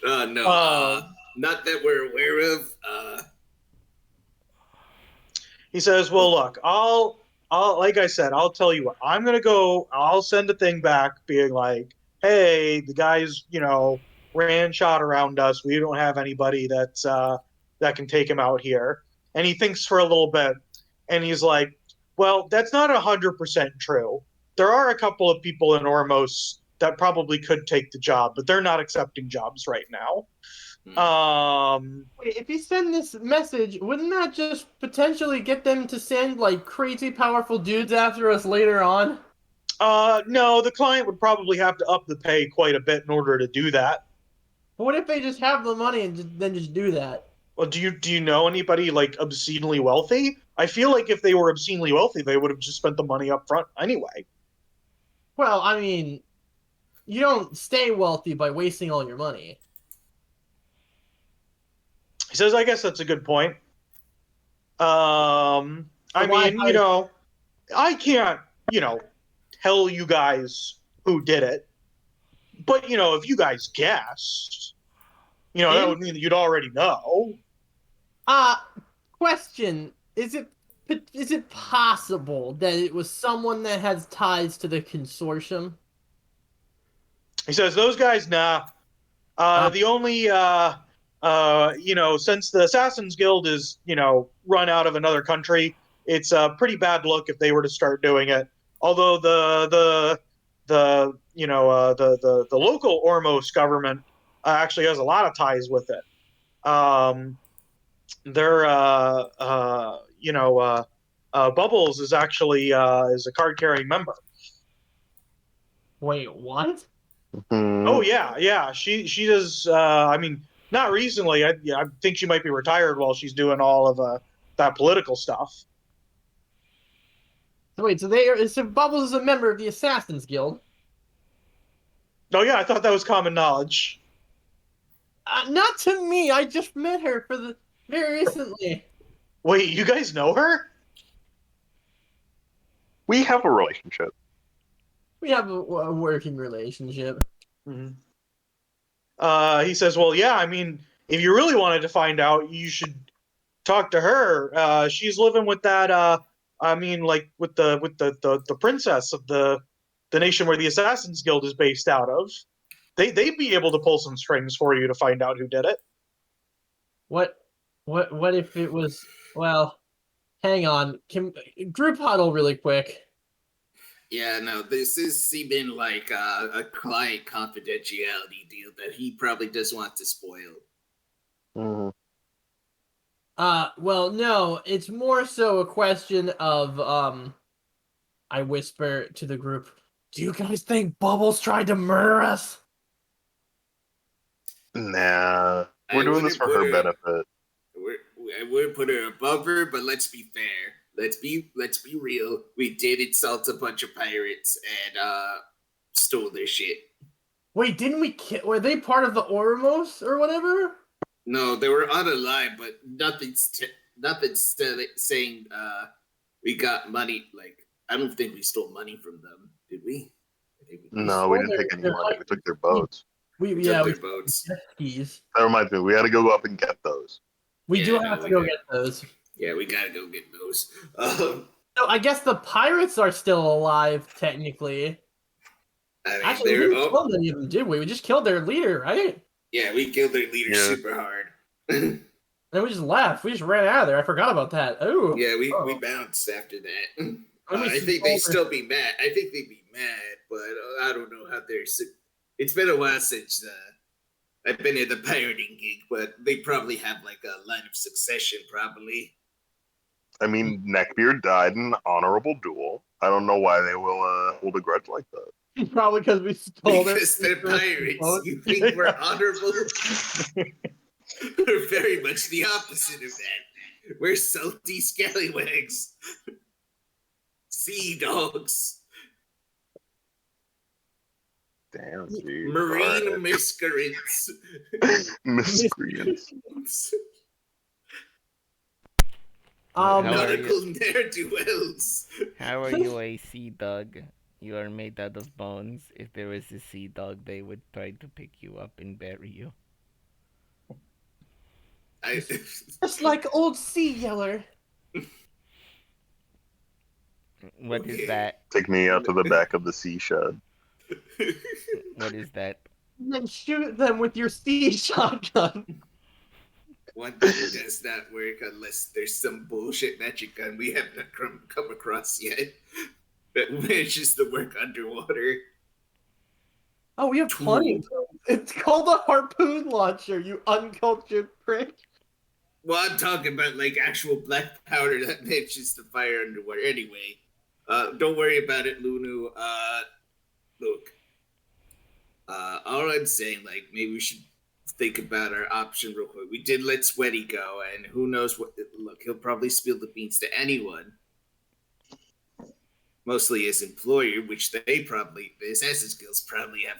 No, not that we're aware of. He says, well, look, I'll like I said, I'll tell you what, I'm going to go, I'll send a thing back being like, hey, the guys, ran shot around us. We don't have anybody that can take him out here. And he thinks for a little bit, and he's like, well, that's not 100% true. There are a couple of people in Ormos that probably could take the job, but they're not accepting jobs right now. Wait, if you send this message, wouldn't that just potentially get them to send like crazy powerful dudes after us later on? No, the client would probably have to up the pay quite a bit in order to do that. But what if they just have the money and then just do that? Well, do you know anybody like obscenely wealthy? I feel like if they were obscenely wealthy, they would have just spent the money up front anyway. Well, I mean, you don't stay wealthy by wasting all your money. He says, I guess that's a good point. I mean, I can't, tell you guys who did it. But, if you guys guessed, that would mean that you'd already know. Question. Is it possible that it was someone that has ties to the Consortium? He says, those guys, nah. The only, since the Assassin's Guild is, run out of another country, it's a pretty bad look if they were to start doing it. Although the local Ormos government actually has a lot of ties with it. Bubbles is actually is a card-carrying member. Wait, what? Mm-hmm. Oh yeah. She does. I mean, Not recently. I think she might be retired while she's doing all of that political stuff. So wait, so Bubbles is a member of the Assassin's Guild. Oh yeah, I thought that was common knowledge. Not to me. I just met her very recently. Wait, you guys know her? We have a relationship. We have a working relationship. Mm-hmm. He says, "Well, yeah. I mean, if you really wanted to find out, you should talk to her. She's living with that. I mean, like with the princess of the nation where the Assassins Guild is based out of. They'd be able to pull some strings for you to find out who did it." What if it was? Well, hang on. Group huddle really quick. Yeah, no, this is seeming like a client confidentiality deal that he probably doesn't want to spoil. Mm. Well, no, it's more so a question of I whisper to the group, "Do you guys think Bubbles tried to murder us?" Nah, we're doing this for her benefit. I wouldn't put her above her, but let's be fair. Let's be real. We did insult a bunch of pirates and stole their shit. Wait, didn't we were they part of the Oramos or whatever? No, they were on a line, but nothing's saying we got money. Like, I don't think we stole money from them, did we? No, we didn't take any money. We took their boats. We took their boats. Skis. That reminds me, we had to go up and get those. We do have to go get those. Yeah, we gotta go get those. So I guess the pirates are still alive, technically. I mean, actually, we didn't kill any of them, did we? We just killed their leader, right? Yeah, we killed their leader super hard. And we just left. We just ran out of there. I forgot about that. Oh. Yeah, we bounced after that. I think they'd still be mad. I think they'd be mad, but I don't know how they're... It's been a while since I've been in the pirating gig, but they probably have like a line of succession, probably. I mean, Neckbeard died in an honorable duel. I don't know why they will hold a grudge like that. Probably because we stole their... Because they're pirates. You think we're honorable? We're very much the opposite of that. We're salty scallywags. Sea dogs. Damn, dude. Marine miscreants. Miscreants. Nautical ne'er-do-wells. How are you a sea dog? You are made out of bones. If there was a sea dog, they would try to pick you up and bury you. Just like old Sea Yeller. What is that? Take me out to the back of the sea shed. What is that? And then shoot them with your sea shotgun. One thing does not work unless there's some bullshit magic gun we have not come across yet that manages to work underwater. Oh, we have plenty of those. It's called a harpoon launcher, you uncultured prick. Well, I'm talking about like actual black powder that manages to fire underwater. Anyway, don't worry about it, Lunu. Look, all I'm saying, like, maybe we should think about our option real quick. We did let Sweaty go, and who knows what... Look, he'll probably spill the beans to anyone. Mostly his employer, which they probably... The Assassin's Guilds probably have,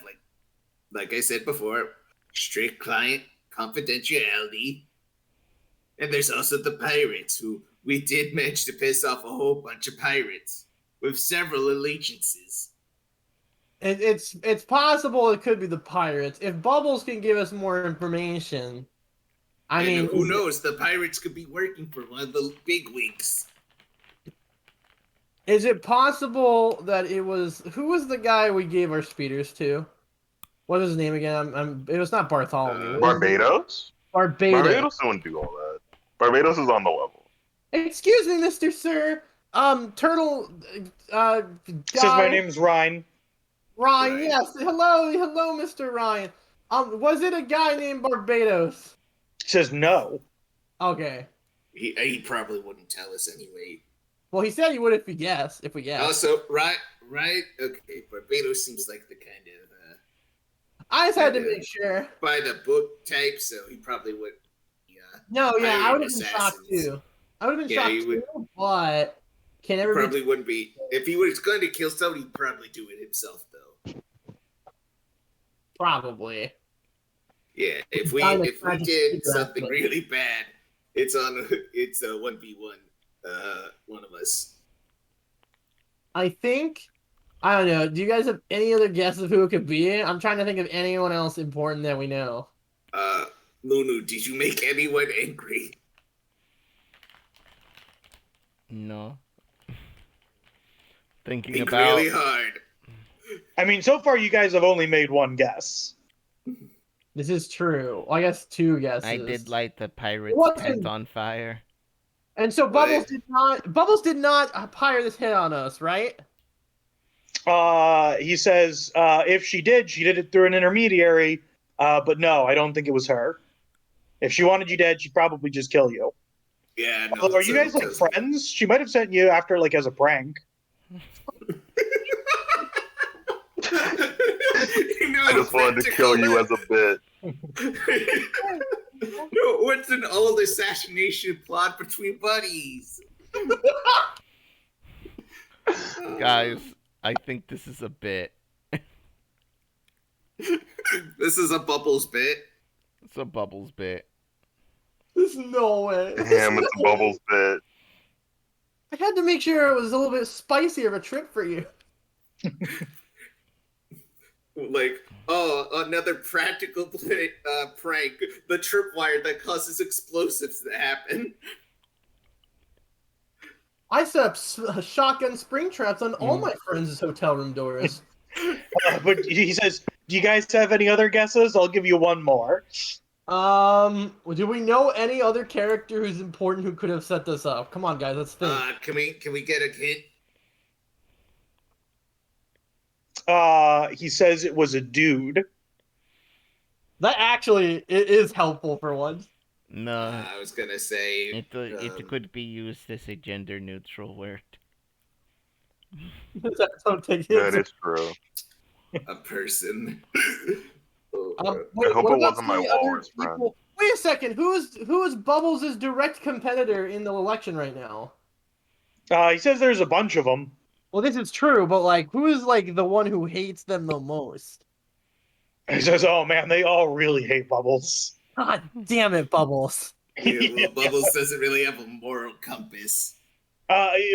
like I said before, strict client confidentiality. And there's also the pirates, who we did manage to piss off a whole bunch of pirates with several allegiances. It's possible it could be the pirates. If Bubbles can give us more information, I mean, who knows? The pirates could be working for one of the big wigs. Is it possible that it was... Who was the guy we gave our speeders to? What is his name again? It was not Bartholomew. Barbados? Barbados don't do all that. Barbados is on the level. Excuse me, Mr. Sir. Turtle... guy... Says my name's Ryan. Ryan, yes. Hello, Mr. Ryan. Was it a guy named Barbados? Says no. Okay. He probably wouldn't tell us anyway. Well, he said he would if we guessed. Also, right. Okay, Barbados seems like the kind of I just had to make sure. By the book type, so he probably would. Yeah. No, yeah, I Hiring would have been shocked assassins. too. I would have been Yeah, shocked he would- too, but can He never probably be. wouldn't be. If he was going to kill somebody, he'd probably do it himself, though. Probably. Yeah, if we Kinda did figure out, something but- really bad, it's a 1v1. One of us. I think. I don't know. Do you guys have any other guesses of who it could be? I'm trying to think of anyone else important that we know. Lunu, did you make anyone angry? No. Thinking Think about really hard. I mean, so far you guys have only made one guess. This is true. Well, I guess two guesses. I did light the pirate's What's tent in- on fire. And so Bubbles What? did not hire this hit on us, right? He says if she did it through an intermediary. But no, I don't think it was her. If she wanted you dead, she'd probably just kill you. Yeah, no. Although, are you guys like friends? She might have sent you after like as a prank. I just wanted to kill you as a bit. No, what's an old assassination plot between buddies? Guys, I think this is a bit. This is a Bubbles bit. It's a Bubbles bit. There's no way. Damn, it's a Bubbles bit. I had to make sure it was a little bit spicier of a trip for you. Like, oh, another practical prank. The tripwire that causes explosives to happen. I set up shotgun spring traps on all my friends' hotel room doors. But he says, "Do you guys have any other guesses? I'll give you one more." Do we know any other character who's important who could have set this up? Come on, guys, let's think. Can we get a hint? He says it was a dude. That actually is helpful for once. No, I was gonna say it could be used as a gender neutral word. This episode takes That is true. a person. Wait, I hope what it about wasn't my the other walrus friend. people? Wait a second, who is Bubbles' direct competitor in the election right now? He says there's a bunch of them. Well, this is true, but like, who is like the one who hates them the most? He says, "Oh man, they all really hate Bubbles." God damn it, Bubbles! Yeah, well, Bubbles doesn't really have a moral compass.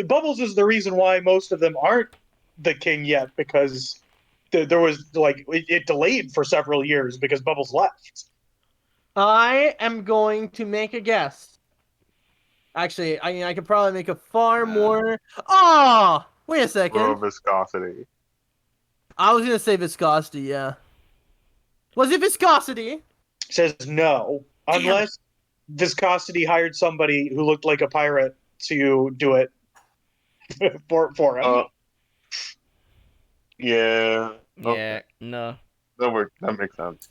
Bubbles is the reason why most of them aren't the king yet, because there was like it delayed for several years because Bubbles left. I am going to make a guess. Actually, I could probably make a far more. Oh, wait a Low second. viscosity. I was gonna say viscosity. Yeah. Was it viscosity? Says no, Damn. unless Viscosity hired somebody who looked like a pirate to do it for him. Yeah. Yeah, Okay. no. That makes sense.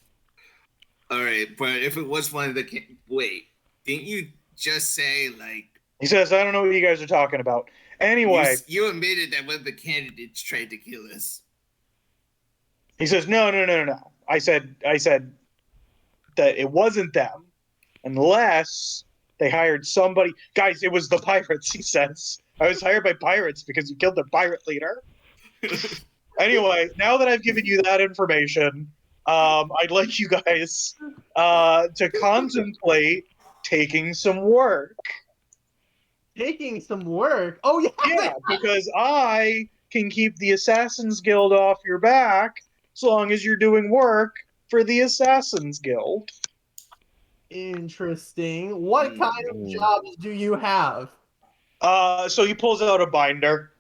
All right, but if it was one of the wait, didn't you just say like He says, "I don't know what you guys are talking about." Anyway, you admitted that one of the candidates tried to kill us? he says, "No. I said that it wasn't them, unless they hired somebody." Guys, it was the pirates. He says, "I was hired by pirates because you killed their pirate leader." Anyway, now that I've given you that information, I'd like you guys to contemplate taking some work. Taking some work. Oh yeah. Yeah, because I can keep the Assassin's Guild off your back as long as you're doing work for the Assassin's Guild. Interesting. What kind of jobs do you have? So he pulls out a binder.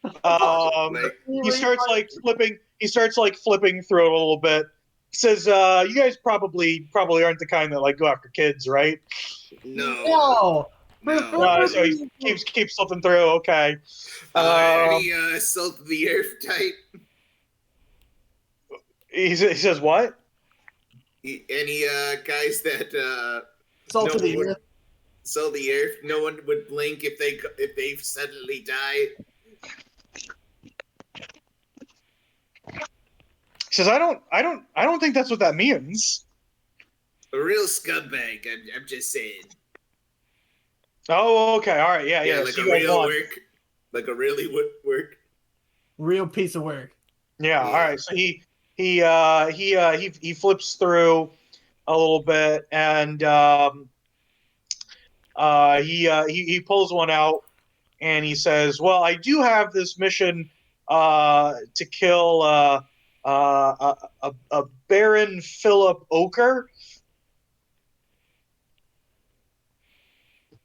He starts like flipping. He starts like flipping through it a little bit. Says, "You guys probably aren't the kind that like go after kids, right?" No. So he keeps flipping through. Okay. Any salt of the earth type? He says what? Any guys that Salt of the earth. salt the earth? No one would blink if they suddenly die. He says, I don't think that's what that means. A real scumbag. I'm just saying. Oh, okay, all right, yeah. Like So a you guys real won. work. Like a really work. Real piece of work. Yeah, all right. So he flips through a little bit, and he pulls one out, and he says, "Well, I do have this mission to kill a Baron Philip Oker."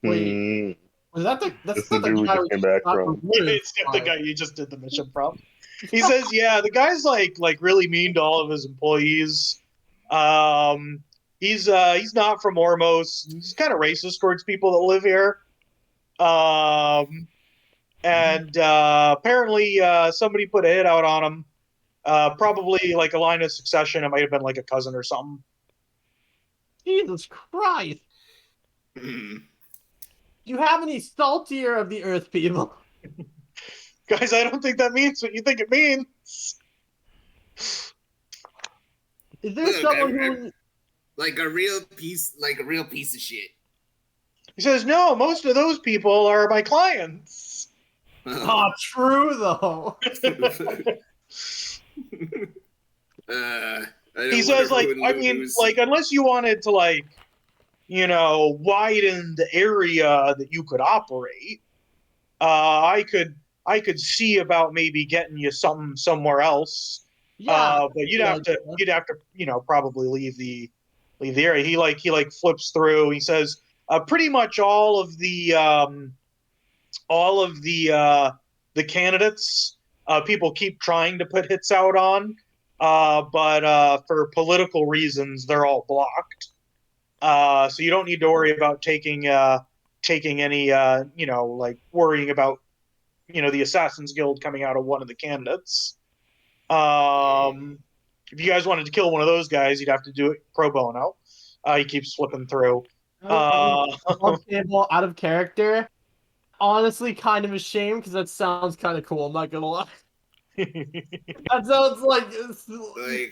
Wait, was that that's It's the not the dude we guy just came back from. It's the guy you just did the mission from. He says, "Yeah, the guy's like really mean to all of his employees. He's not from Ormos. He's kind of racist towards people that live here. And apparently somebody put a hit out on him. Probably like a line of succession. It might have been like a cousin or something." Jesus Christ! Hmm. Do you have any saltier of the Earth people? Guys, I don't think that means what you think it means. Is there Look, someone who? like a real piece of shit. He says, "No, most of those people are my clients." Oh, true though. He says, like, I mean, like, unless you wanted to, like, widen the area that you could operate, I could see about maybe getting you something somewhere else. Yeah, But you'd have to, probably leave the area. He flips through. He says, pretty much all of the candidates, people keep trying to put hits out on, but for political reasons, they're all blocked. So you don't need to worry about taking any, like worrying about, the Assassin's Guild coming out of one of the candidates. If you guys wanted to kill one of those guys, you'd have to do it pro bono. He keeps flipping through. Out of character. Honestly, kind of ashamed because that sounds kind of cool. I'm not gonna lie. That sounds like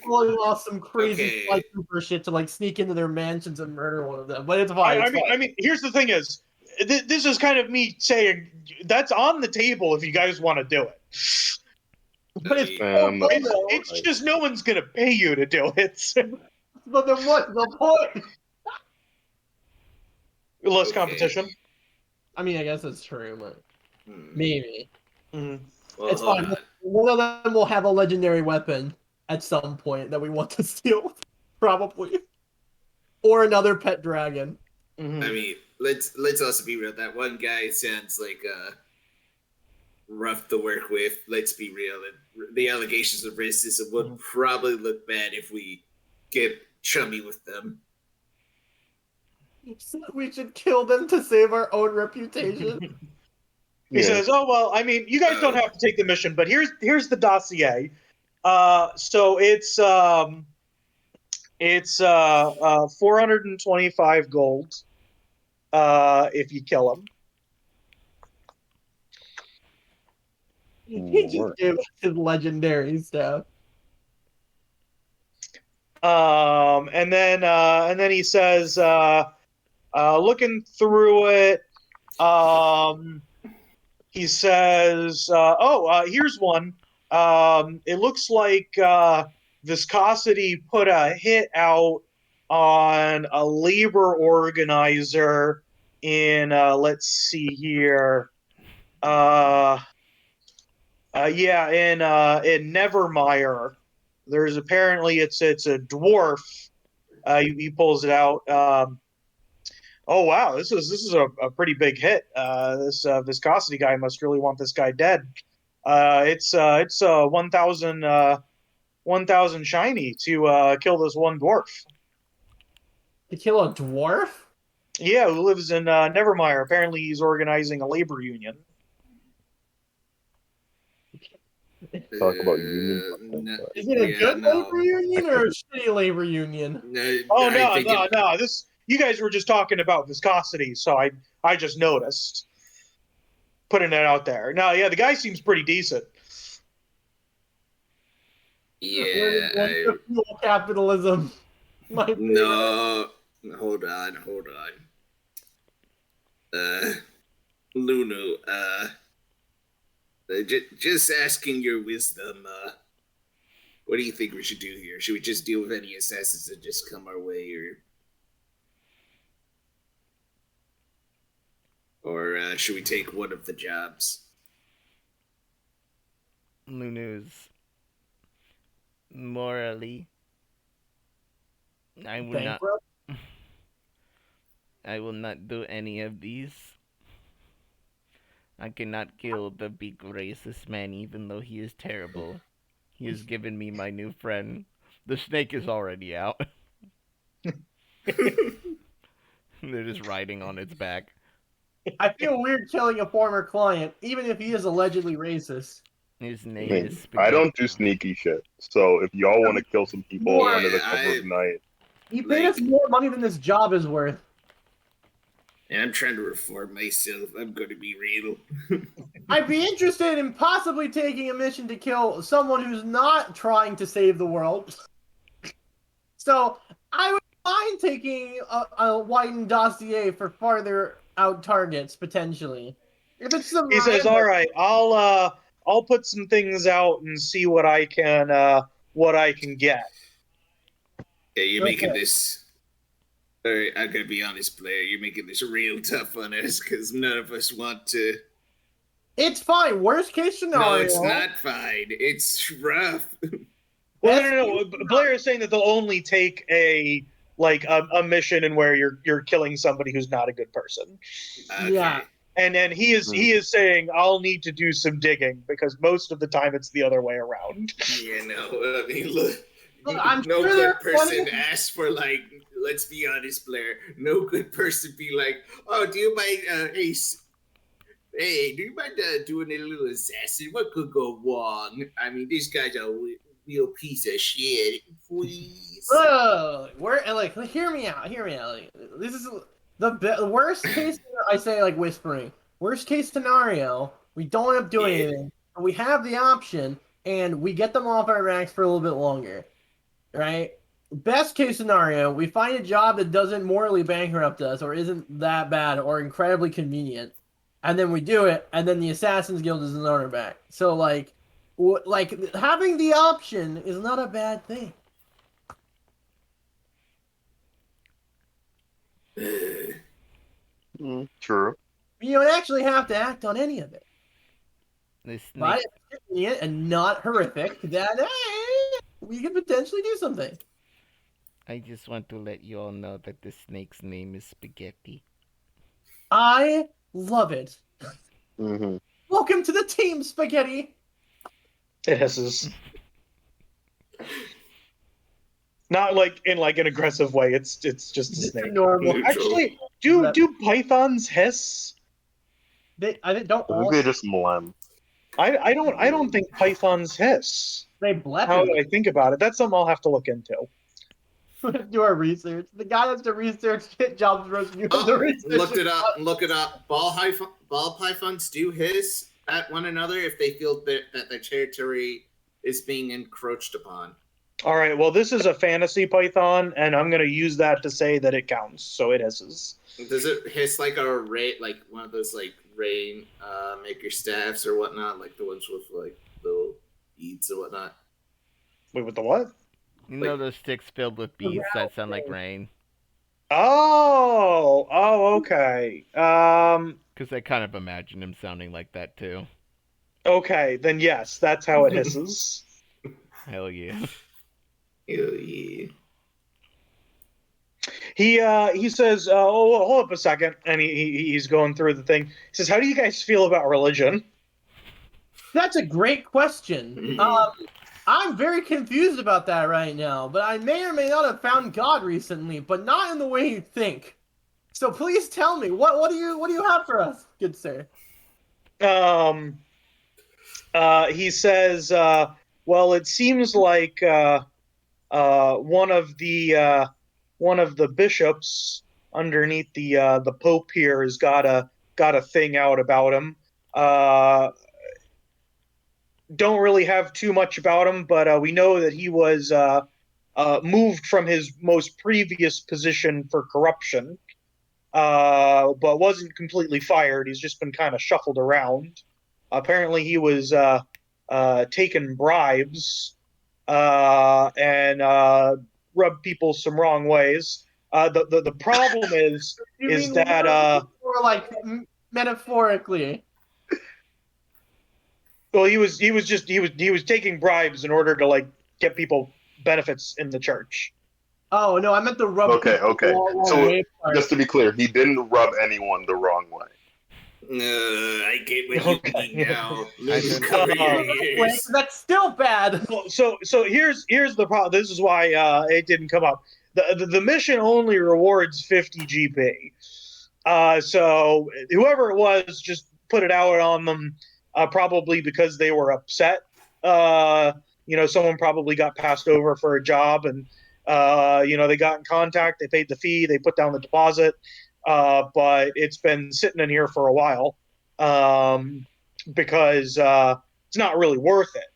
pulling off some crazy like super shit to like sneak into their mansions and murder one of them. But it's fine. I mean, here's the thing: is this is kind of me saying that's on the table if you guys want to do it. But it's just no one's gonna pay you to do it. But then what's the point? Less competition. I mean, I guess that's true, but maybe. Mm-hmm. Well, it's fine. One of them will have a legendary weapon at some point that we want to steal, probably, or another pet dragon. Mm-hmm. I mean, let's also be real. That one guy sounds like rough to work with. Let's be real. And the allegations of racism would probably look bad if we get chummy with them. We should kill them to save our own reputation. He says, "Oh well, I mean, you guys don't have to take the mission, but here's the dossier. So it's 425 gold if you kill him." He just gave us his legendary stuff. And then he says, looking through it, he says, here's one. It looks like Viscosity put a hit out on a labor organizer in, let's see here. In Nevermire. There's apparently it's a dwarf. He pulls it out. Oh wow, this is a pretty big hit. This Viscosity guy must really want this guy dead. It's 1,000 shiny to kill this one dwarf. To kill a dwarf? Yeah, who lives in Nevermire. Apparently, he's organizing a labor union. Talk about union. Is it a good labor union or a shitty labor union? No. You guys were just talking about Viscosity, so I just noticed. Putting it out there. No, yeah, the guy seems pretty decent. Yeah, The fuel capitalism. My favorite. no. Hold on. Lunu, just asking your wisdom, what do you think we should do here? Should we just deal with any assassins that just come our way, or should we take one of the jobs? Lunu's morally, I will not. Bankrupt? I will not do any of these. I cannot kill the big racist man, even though he is terrible. He has given me my new friend. The snake is already out. They're just riding on its back. I feel weird killing a former client, even if he is allegedly racist. His I name mean, is I don't Spaghetti. do sneaky shit. So if y'all want to kill some people Yeah, under the cover of night, He paid us more money than this job is worth. And I'm trying to reform myself. I'm going to be real. I'd be interested in possibly taking a mission to kill someone who's not trying to save the world. So I would mind taking a widened dossier for farther out targets potentially. If it's some He says, "All right, I'll put some things out and see what I can get." Yeah, you're Okay. making this. All right, I'm gonna be honest, Blair. You're making this real tough on us because none of us want to. It's fine. Worst case scenario. No, it's not fine. It's rough. Well, no. Blair is saying that they'll only take a mission in where you're killing somebody who's not a good person. Okay. Yeah. And then he is saying, "I'll need to do some digging because most of the time it's the other way around." Yeah, no. I mean, look. I'm No sure good there are person plenty- asks for let's be honest, Blair. No good person be like, "Oh, do you mind? Hey, do you mind doing a little assassin? What could go wrong? I mean, this guy's a real piece of shit. Please." Hear me out. Like, this is the worst case. I say whispering. Worst case scenario, we don't end up doing anything, but we have the option, and we get them off our racks for a little bit longer, right? Best case scenario, we find a job that doesn't morally bankrupt us, or isn't that bad, or incredibly convenient, and then we do it, and then the Assassin's Guild is on our back. So having the option is not a bad thing. True. You don't actually have to act on any of it. The But snake. if it's convenient and not horrific, then we can potentially do something. I just want to let you all know that the snake's name is Spaghetti. I love it. Mm-hmm. Welcome to the team, Spaghetti. It hisses. Not in an aggressive way. It's just a snake. Normal. Actually, do pythons hiss? I think don't I all think they just mlem. I don't think pythons hiss. they blep. Now that I think about it, that's something I'll have to look into. Do our research. The guy has to research get jobs for us. You have to research. Look it up. Ball pythons do hiss at one another if they feel that their territory is being encroached upon. All right. Well, this is a fantasy python, and I'm going to use that to say that it counts. So it hisses. Does it hiss like a ray, like one of those rain maker staffs or whatnot, like the ones with little beads or whatnot? Wait, with the what? You know those sticks filled with beads that sound like rain? Oh, okay. Because I kind of imagine him sounding like that too. Okay, then yes, that's how it hisses. Hell yeah. Hell yeah. He says, hold up a second, and he's going through the thing. He says, "How do you guys feel about religion?" That's a great question. I'm very confused about that right now, but I may or may not have found God recently, but not in the way you think. So please tell me, what do you have for us, good sir? He says, well, it seems like one of the bishops underneath the Pope here has got a thing out about him. don't really have too much about him, but we know that he was moved from his most previous position for corruption, but wasn't completely fired. He's just been kind of shuffled around. Apparently, he was taking bribes and rubbed people some wrong ways. The problem is You is mean that or like metaphorically? well, he was taking bribes in order to like get people benefits in the church. Oh no, I meant the rub. Okay. So part. just to be clear, he didn't rub anyone the wrong way. I get what you mean now. I don't Cover your Wait, ears. that's still bad. So here's the problem. This is why it didn't come up. The mission only rewards 50 GP. So whoever it was just put it out on them, probably because they were upset. Someone probably got passed over for a job, and they got in contact. They paid the fee. They put down the deposit. But it's been sitting in here for a while because it's not really worth it.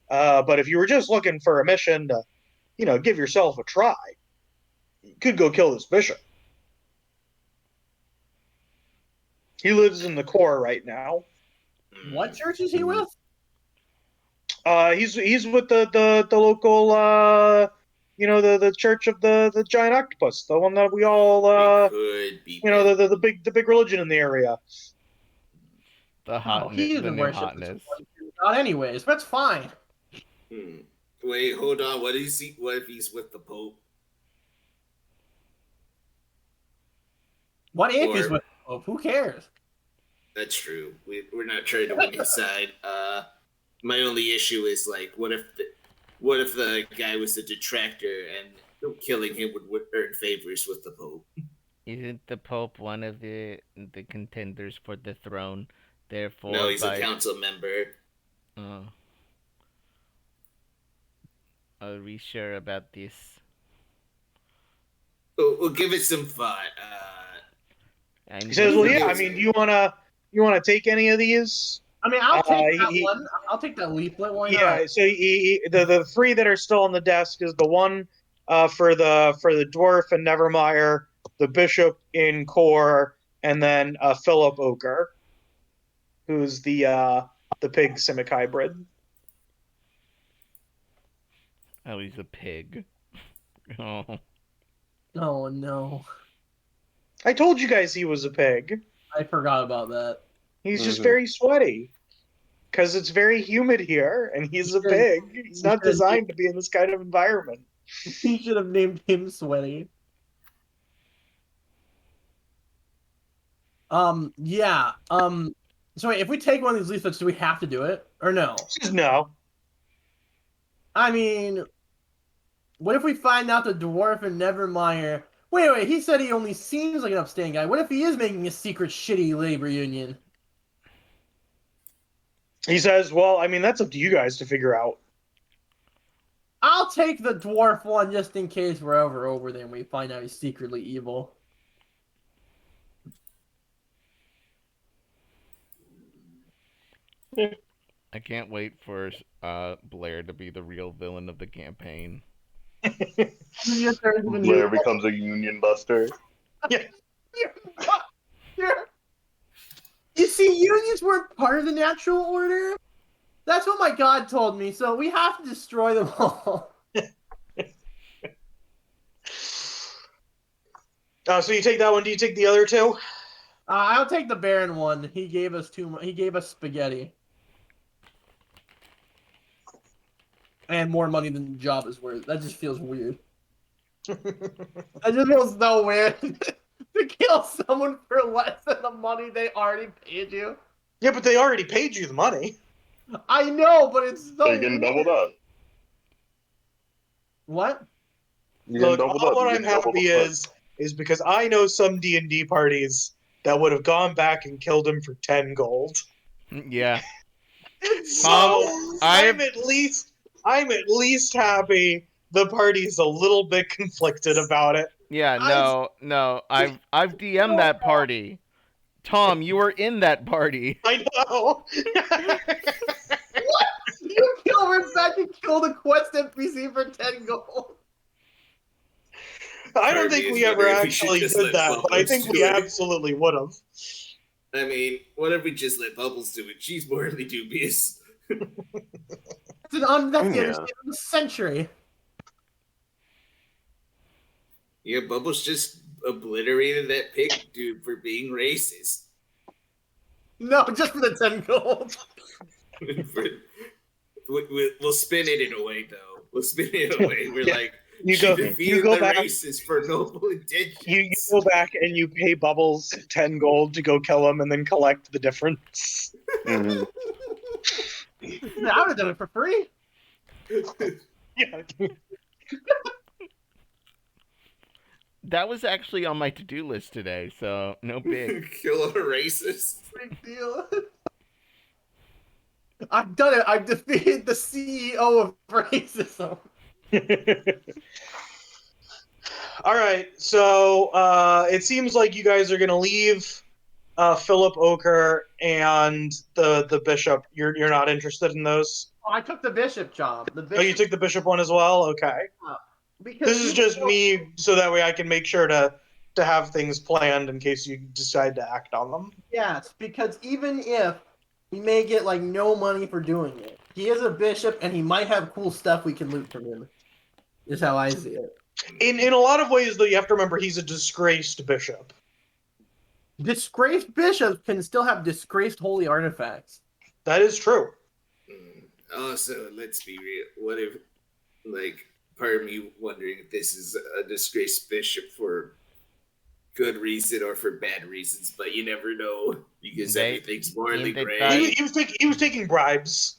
But if you were just looking for a mission to, give yourself a try, you could go kill this bishop. He lives in the core right now. What church is he with? He's with the local, the church of the giant octopus, the one that we all, Could be. the big religion in the area. The hotness, he the even new worships hotness. God anyways, but it's fine. Wait, hold on. What is he? What if he's with the Pope? What if he's with the Pope? Who cares? That's true. We're not trying to win his side. My only issue is like, what if the guy was a detractor and killing him would earn favors with the Pope? Isn't the Pope one of the contenders for the throne? Therefore, No, he's a council member. Oh. Are we sure about this? We'll give it some thought. He says, "Well, yeah. I mean, do you wanna take any of these?" I mean, I'll take that one. I'll take that leaflet. Why not? Yeah. So the three that are still on the desk is the one for the dwarf in Nevermire, the bishop in Core, and then Philip Ochre, who's the pig Simic hybrid. Oh, he's a pig. Oh. Oh no. I told you guys he was a pig. I forgot about that. He's just very sweaty. Because it's very humid here, and he's a pig. He's not designed to be in this kind of environment. He should have named him Sweaty. Yeah. So wait, if we take one of these leaflets, do we have to do it? Or no? No. I mean, what if we find out the dwarf in Nevermire... Wait, he said he only seems like an upstanding guy. What if he is making a secret shitty labor union? He says, well, I mean, that's up to you guys to figure out. I'll take the dwarf one just in case we're over there and we find out he's secretly evil. I can't wait for Blair to be the real villain of the campaign. Blair becomes a union buster. Yeah. You see, unions weren't part of the natural order. That's what my god told me, so we have to destroy them all. So you take that one. Do you take the other two? I'll take the Baron one. He gave us He gave us spaghetti. And more money than the job is worth. That just feels weird. That just feels so weird. To kill someone for less than the money they already paid you. Yeah, but they already paid you the money. I know, but it's so They're getting doubled up. What? Look, all what I'm happy is because I know some D&D parties that would have gone back and killed him for 10 gold. Yeah. So I'm at least happy the party's a little bit conflicted about it. Yeah, no. I've DM'd that party. Tom, you were in that party. I know. What? You killed a quest NPC for 10 gold. I don't think we ever actually did that, but I think we it. absolutely would have. I mean, what if we just let Bubbles do it? She's morally dubious. That's the understatement of the century. Yeah, Bubbles just obliterated that pig dude for being racist. No, just for the 10 gold. We'll spin it in a way, though. We'll spin it away. We're like, You she go defeated the back. racist for noble intentions. You go back and you pay Bubbles 10 gold to go kill him and then collect the difference. Mhm. I would have done it for free. Yeah. That was actually on my to-do list today, so no big. Kill a racist. Big deal. I've done it. I've defeated the CEO of racism. All right, so it seems like you guys are going to leave Philip Oker and the bishop. You're not interested in those? Oh, I took the bishop job. The bishop, Oh, you took the bishop one as well? Okay. because This is just me, so that way I can make sure to have things planned in case you decide to act on them. Yes, because even if he may get like no money for doing it, he is a bishop and he might have cool stuff we can loot from him. Is how I see it. In a lot of ways, though, you have to remember he's a disgraced bishop. Disgraced bishops can still have disgraced holy artifacts. That is true. Also, let's be real. What if, like, part of me wondering if this is a disgraced bishop for good reason or for bad reasons, but you never know because everything's morally gray. He was taking bribes.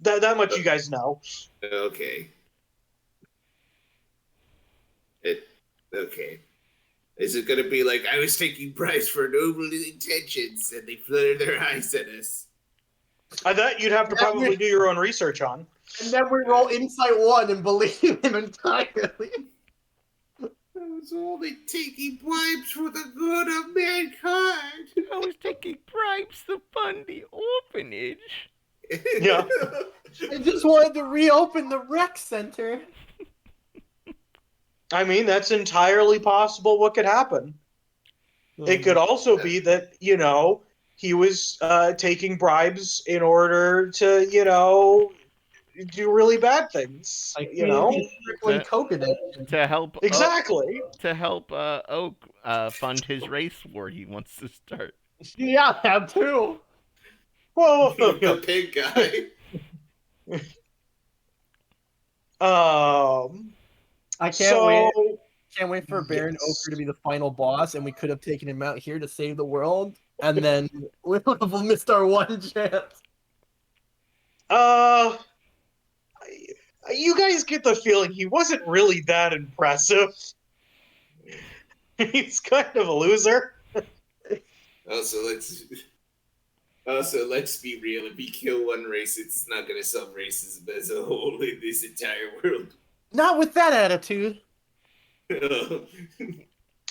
That much you guys know. Okay. Okay. Is it gonna be like I was taking bribes for noble intentions and they fluttered their eyes at us? That you'd have to probably do your own research on. And then we roll Insight 1 and believe him entirely. I was only taking bribes for the good of mankind. I was taking bribes to fund the orphanage. Yeah. I just wanted to reopen the rec center. I mean, that's entirely possible what could happen. It could also be that, he was taking bribes in order to, do really bad things. Like, To- coke addiction. To help Exactly. Oak fund his race war he wants to start. Yeah, I have too. Well, The pig guy. I can't so, wait. Can't wait for Baron yes. Oker to be the final boss, and we could have taken him out here to save the world, and then we would have missed our one chance. You guys get the feeling he wasn't really that impressive. He's kind of a loser. Also, let's be real. If we kill one race, it's not gonna solve racism as a whole in this entire world. Not with that attitude. I mean,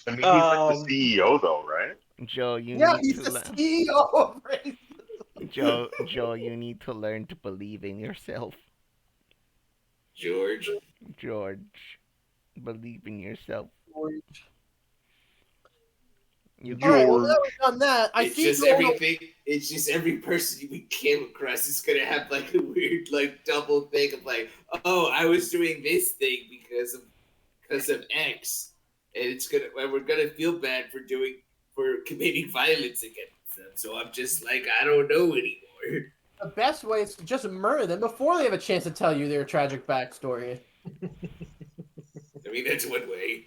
he's like the CEO, though, right? Joe, you Yeah, need he's to the learn. CEO of racism. Joe, you need to learn to believe in yourself. George. George, believe in yourself. You All right, well, now we've done that. It's just every person we came across is gonna have like a weird like double thing of like, oh, I was doing this thing because of X, and we're gonna feel bad for committing violence against them. So I'm just like, I don't know anymore. The best way is to just murder them before they have a chance to tell you their tragic backstory. I mean, that's one way.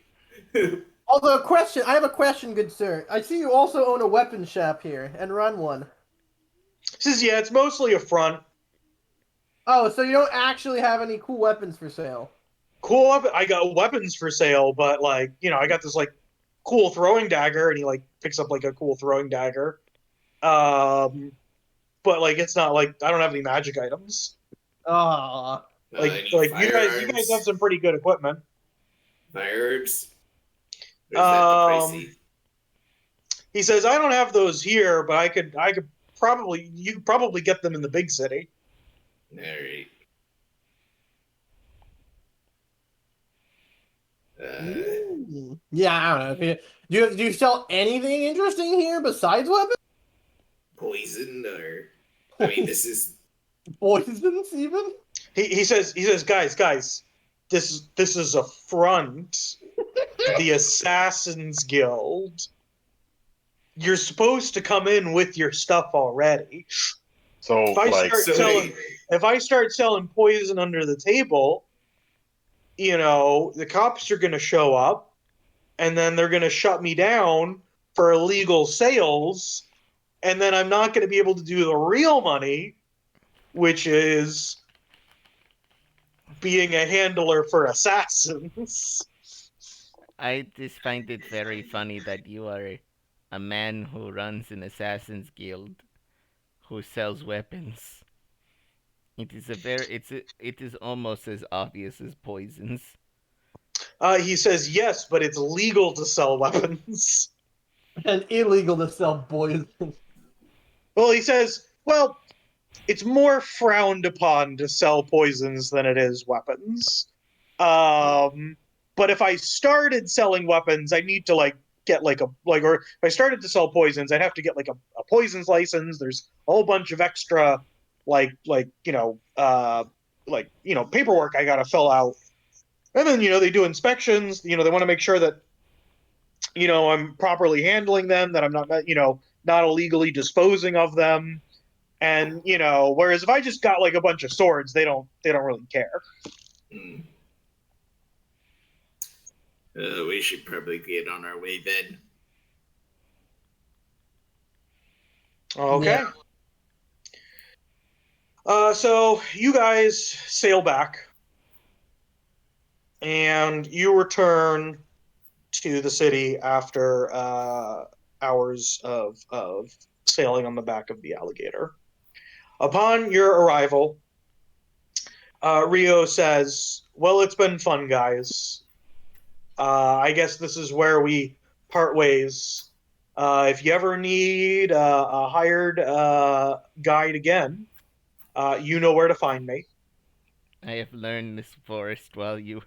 Although, I have a question, good sir. I see you also own a weapon shop here and run one. Says, yeah, it's mostly a front. Oh, so you don't actually have any cool weapons for sale? Cool weapon. I got weapons for sale, but I got this cool throwing dagger, and he picks up a cool throwing dagger. But it's not I don't have any magic items. Ah, You guys have some pretty good equipment. Firearms. He says, I don't have those here, but you could probably get them in the big city. Alright. Yeah, I don't know. Do you sell anything interesting here besides weapons? Poison or... I mean, this is... Poisons, even? He says, guys, this is a front to the Assassin's Guild. You're supposed to come in with your stuff already. So, If I start selling poison under the table, the cops are going to show up, and then they're going to shut me down for illegal sales, and then I'm not going to be able to do the real money, which is being a handler for assassins. I just find it very funny that you are a man who runs an assassin's guild who sells weapons. It is almost as obvious as poisons. He says yes, but it's legal to sell weapons. And illegal to sell poison. Well, he says, well, it's more frowned upon to sell poisons than it is weapons. But if I started selling weapons, I need to get or if I started to sell poisons, I'd have to get a poisons license. There's a whole bunch of extra paperwork I gotta fill out. And then, they do inspections, they want to make sure that, I'm properly handling them, that I'm not, not illegally disposing of them. And, whereas if I just got a bunch of swords, they don't really care. We should probably get on our way then. Okay. Yeah. So you guys sail back, and you return to the city after hours of sailing on the back of the alligator. Upon your arrival, Rio says, well, it's been fun, guys. I guess this is where we part ways. If you ever need a hired guide again, you know where to find me. I have learned this forest while you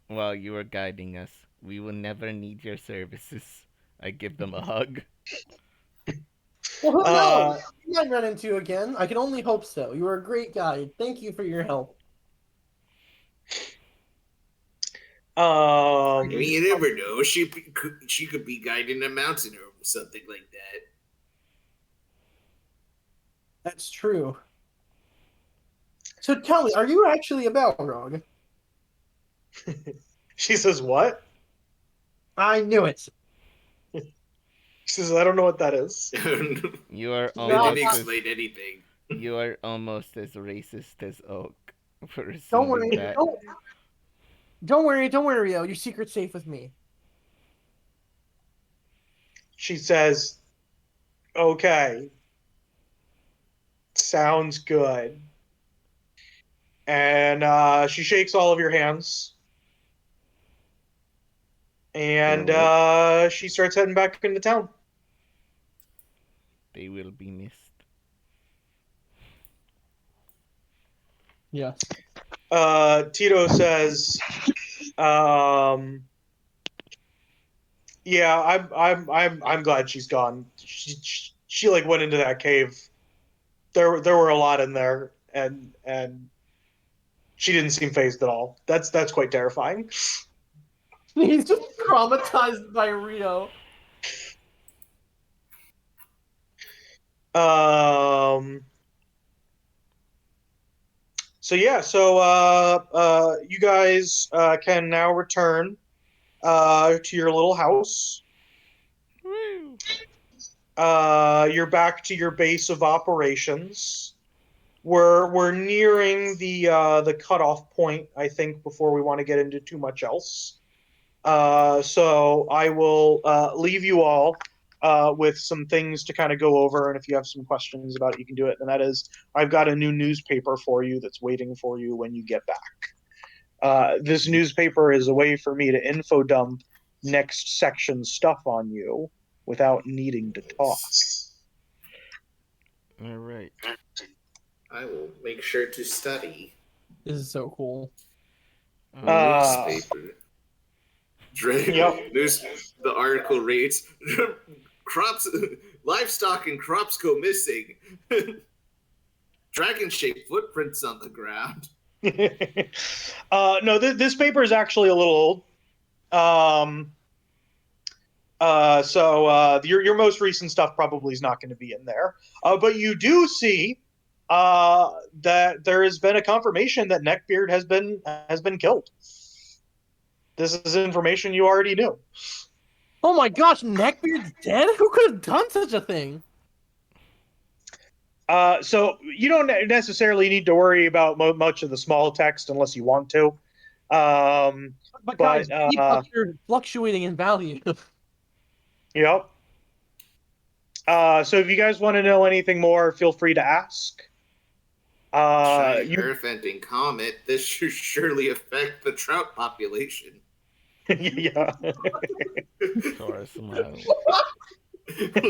were guiding us. We will never need your services. I give them a hug. Well, who knows? You might run into you again. I can only hope so. You were a great guide. Thank you for your help. I mean, you never know. She could be guiding a mountain or something like that. That's true. So tell me, are you actually a Balrog? She says, what? I knew it. She says, I don't know what that is. You are They didn't explain anything. You are almost as racist as Oak for assuming Don't worry. that. Don't worry, Rio. Your secret's safe with me. She says, okay. Sounds good. And she shakes all of your hands. And she starts heading back into town. They will be missed. Yes. Tito says, yeah, I'm glad she's gone. She went into that cave. There were a lot in there, and she didn't seem fazed at all. That's quite terrifying. He's just traumatized by Rio. So yeah, you guys can now return to your little house. You're back to your base of operations. We're nearing the cutoff point, I think, before we want to get into too much else. So I will leave you all with some things to kind of go over, and if you have some questions about it, you can do it. And that is, I've got a new newspaper for you that's waiting for you when you get back. This newspaper is a way for me to info dump next section stuff on you without needing to talk. All right. I will make sure to study. This is so cool. Newspaper. Yep. The article reads: livestock and crops go missing. Dragon-shaped footprints on the ground. No, this paper is actually a little old. So your most recent stuff probably is not going to be in there. But you do see that there has been a confirmation that Neckbeard has been killed. This is information you already knew. Oh my gosh, Neckbeard's dead? Who could have done such a thing? So you don't necessarily need to worry about much of the small text unless you want to. But guys, are fluctuating in value. Yep. So if you guys want to know anything more, feel free to ask. Giant earth-ending comet. This should surely affect the trout population. Yeah.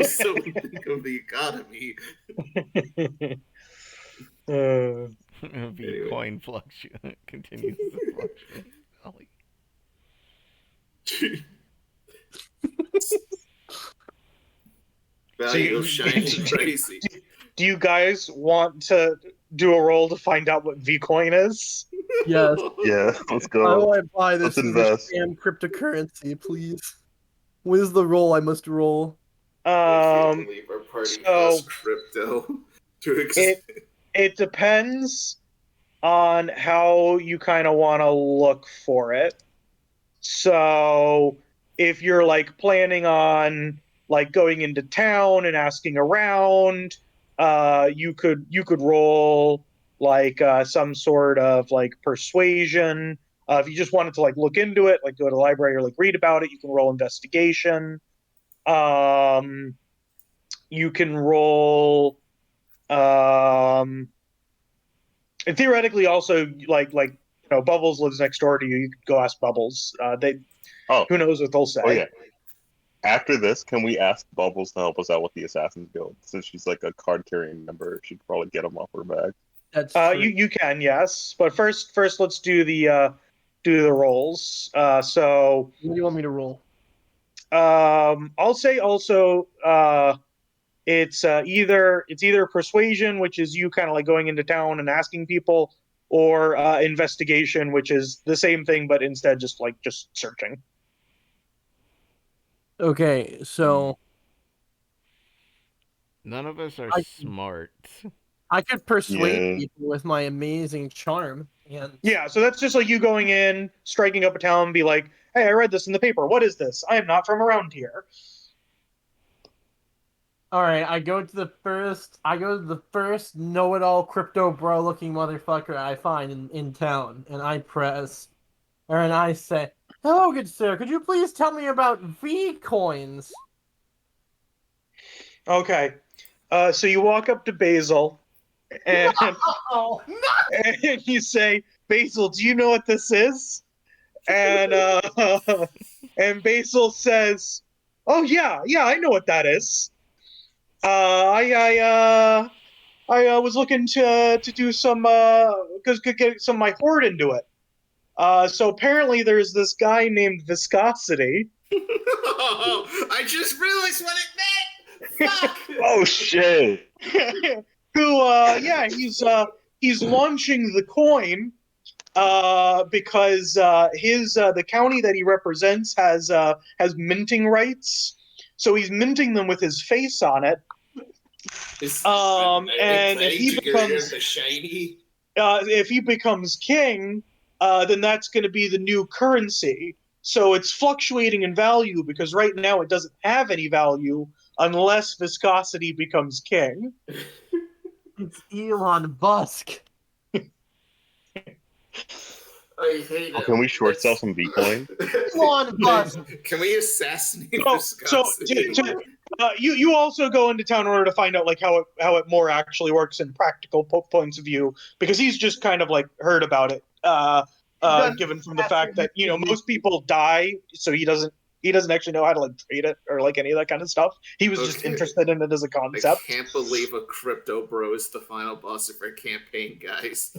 So think of the economy. Bitcoin continues to fluctuate. Value of shining crazy. Do you guys want to do a roll to find out what Vcoin is? Yes. Yeah, let's How do go. I buy this Let's as a invest. sham cryptocurrency, please? What is the roll I must roll? I can't believe our party has crypto to exist. It depends on how you kind of want to look for it. So if you're like planning on like going into town and asking around, you could roll like some sort of like persuasion. If you just wanted to like look into it, like go to the library or like read about it, you can roll investigation. You can roll and theoretically also like Bubbles lives next door to you. You could go ask Bubbles. Who knows what they'll say. Oh yeah. After this, can we ask Bubbles to help us out with the Assassin's Guild? Since she's like a card-carrying member, she'd probably get them off her back. That's true. You can, yes, but first let's do the rolls. So what do you want me to roll? I'll say also it's either persuasion, which is you kind of like going into town and asking people, or investigation, which is the same thing but instead just searching. Okay, so none of us are smart. I could persuade people with my amazing charm. And yeah, so that's just like you going in, striking up a town, and be like, "Hey, I read this in the paper. What is this? I am not from around here." All right, I go to the first know-it-all crypto bro looking motherfucker I find in town, and I say, "Hello, good sir. Could you please tell me about V coins?" Okay, so you walk up to Basil, and and you say, "Basil, do you know what this is?" And and Basil says, "Oh yeah, I know what that is. I was looking to do some get some of my hoard into it. So apparently there's this guy named Viscosity." I just realized what it meant. Fuck. Oh shit! Who he's launching the coin because the county that he represents has minting rights, so he's minting them with his face on it. And if he becomes the shiny, if he becomes king, then that's going to be the new currency. So it's fluctuating in value because right now it doesn't have any value unless Viscosity becomes king. It's Elon Musk. I hate it. Can we short sell some Bitcoin? Elon Musk. Can we assassinate Viscosity? You also go into town in order to find out like how it more actually works in practical points of view, because he's just kind of like heard about it. Given from the fact that most people die, so he doesn't He doesn't actually know how to like trade it or like any of that kind of stuff. He was just interested in it as a concept. I can't believe a crypto bro is the final boss of our campaign, guys.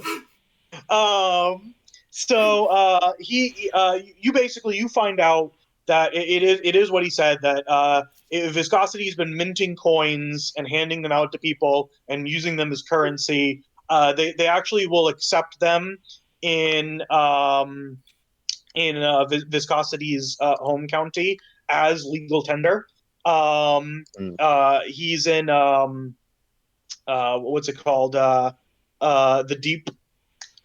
You find out that it is what he said, that Viscosity's been minting coins and handing them out to people and using them as currency. They actually will accept them in Viscosity's home county as legal tender. He's in what's it called? The Deep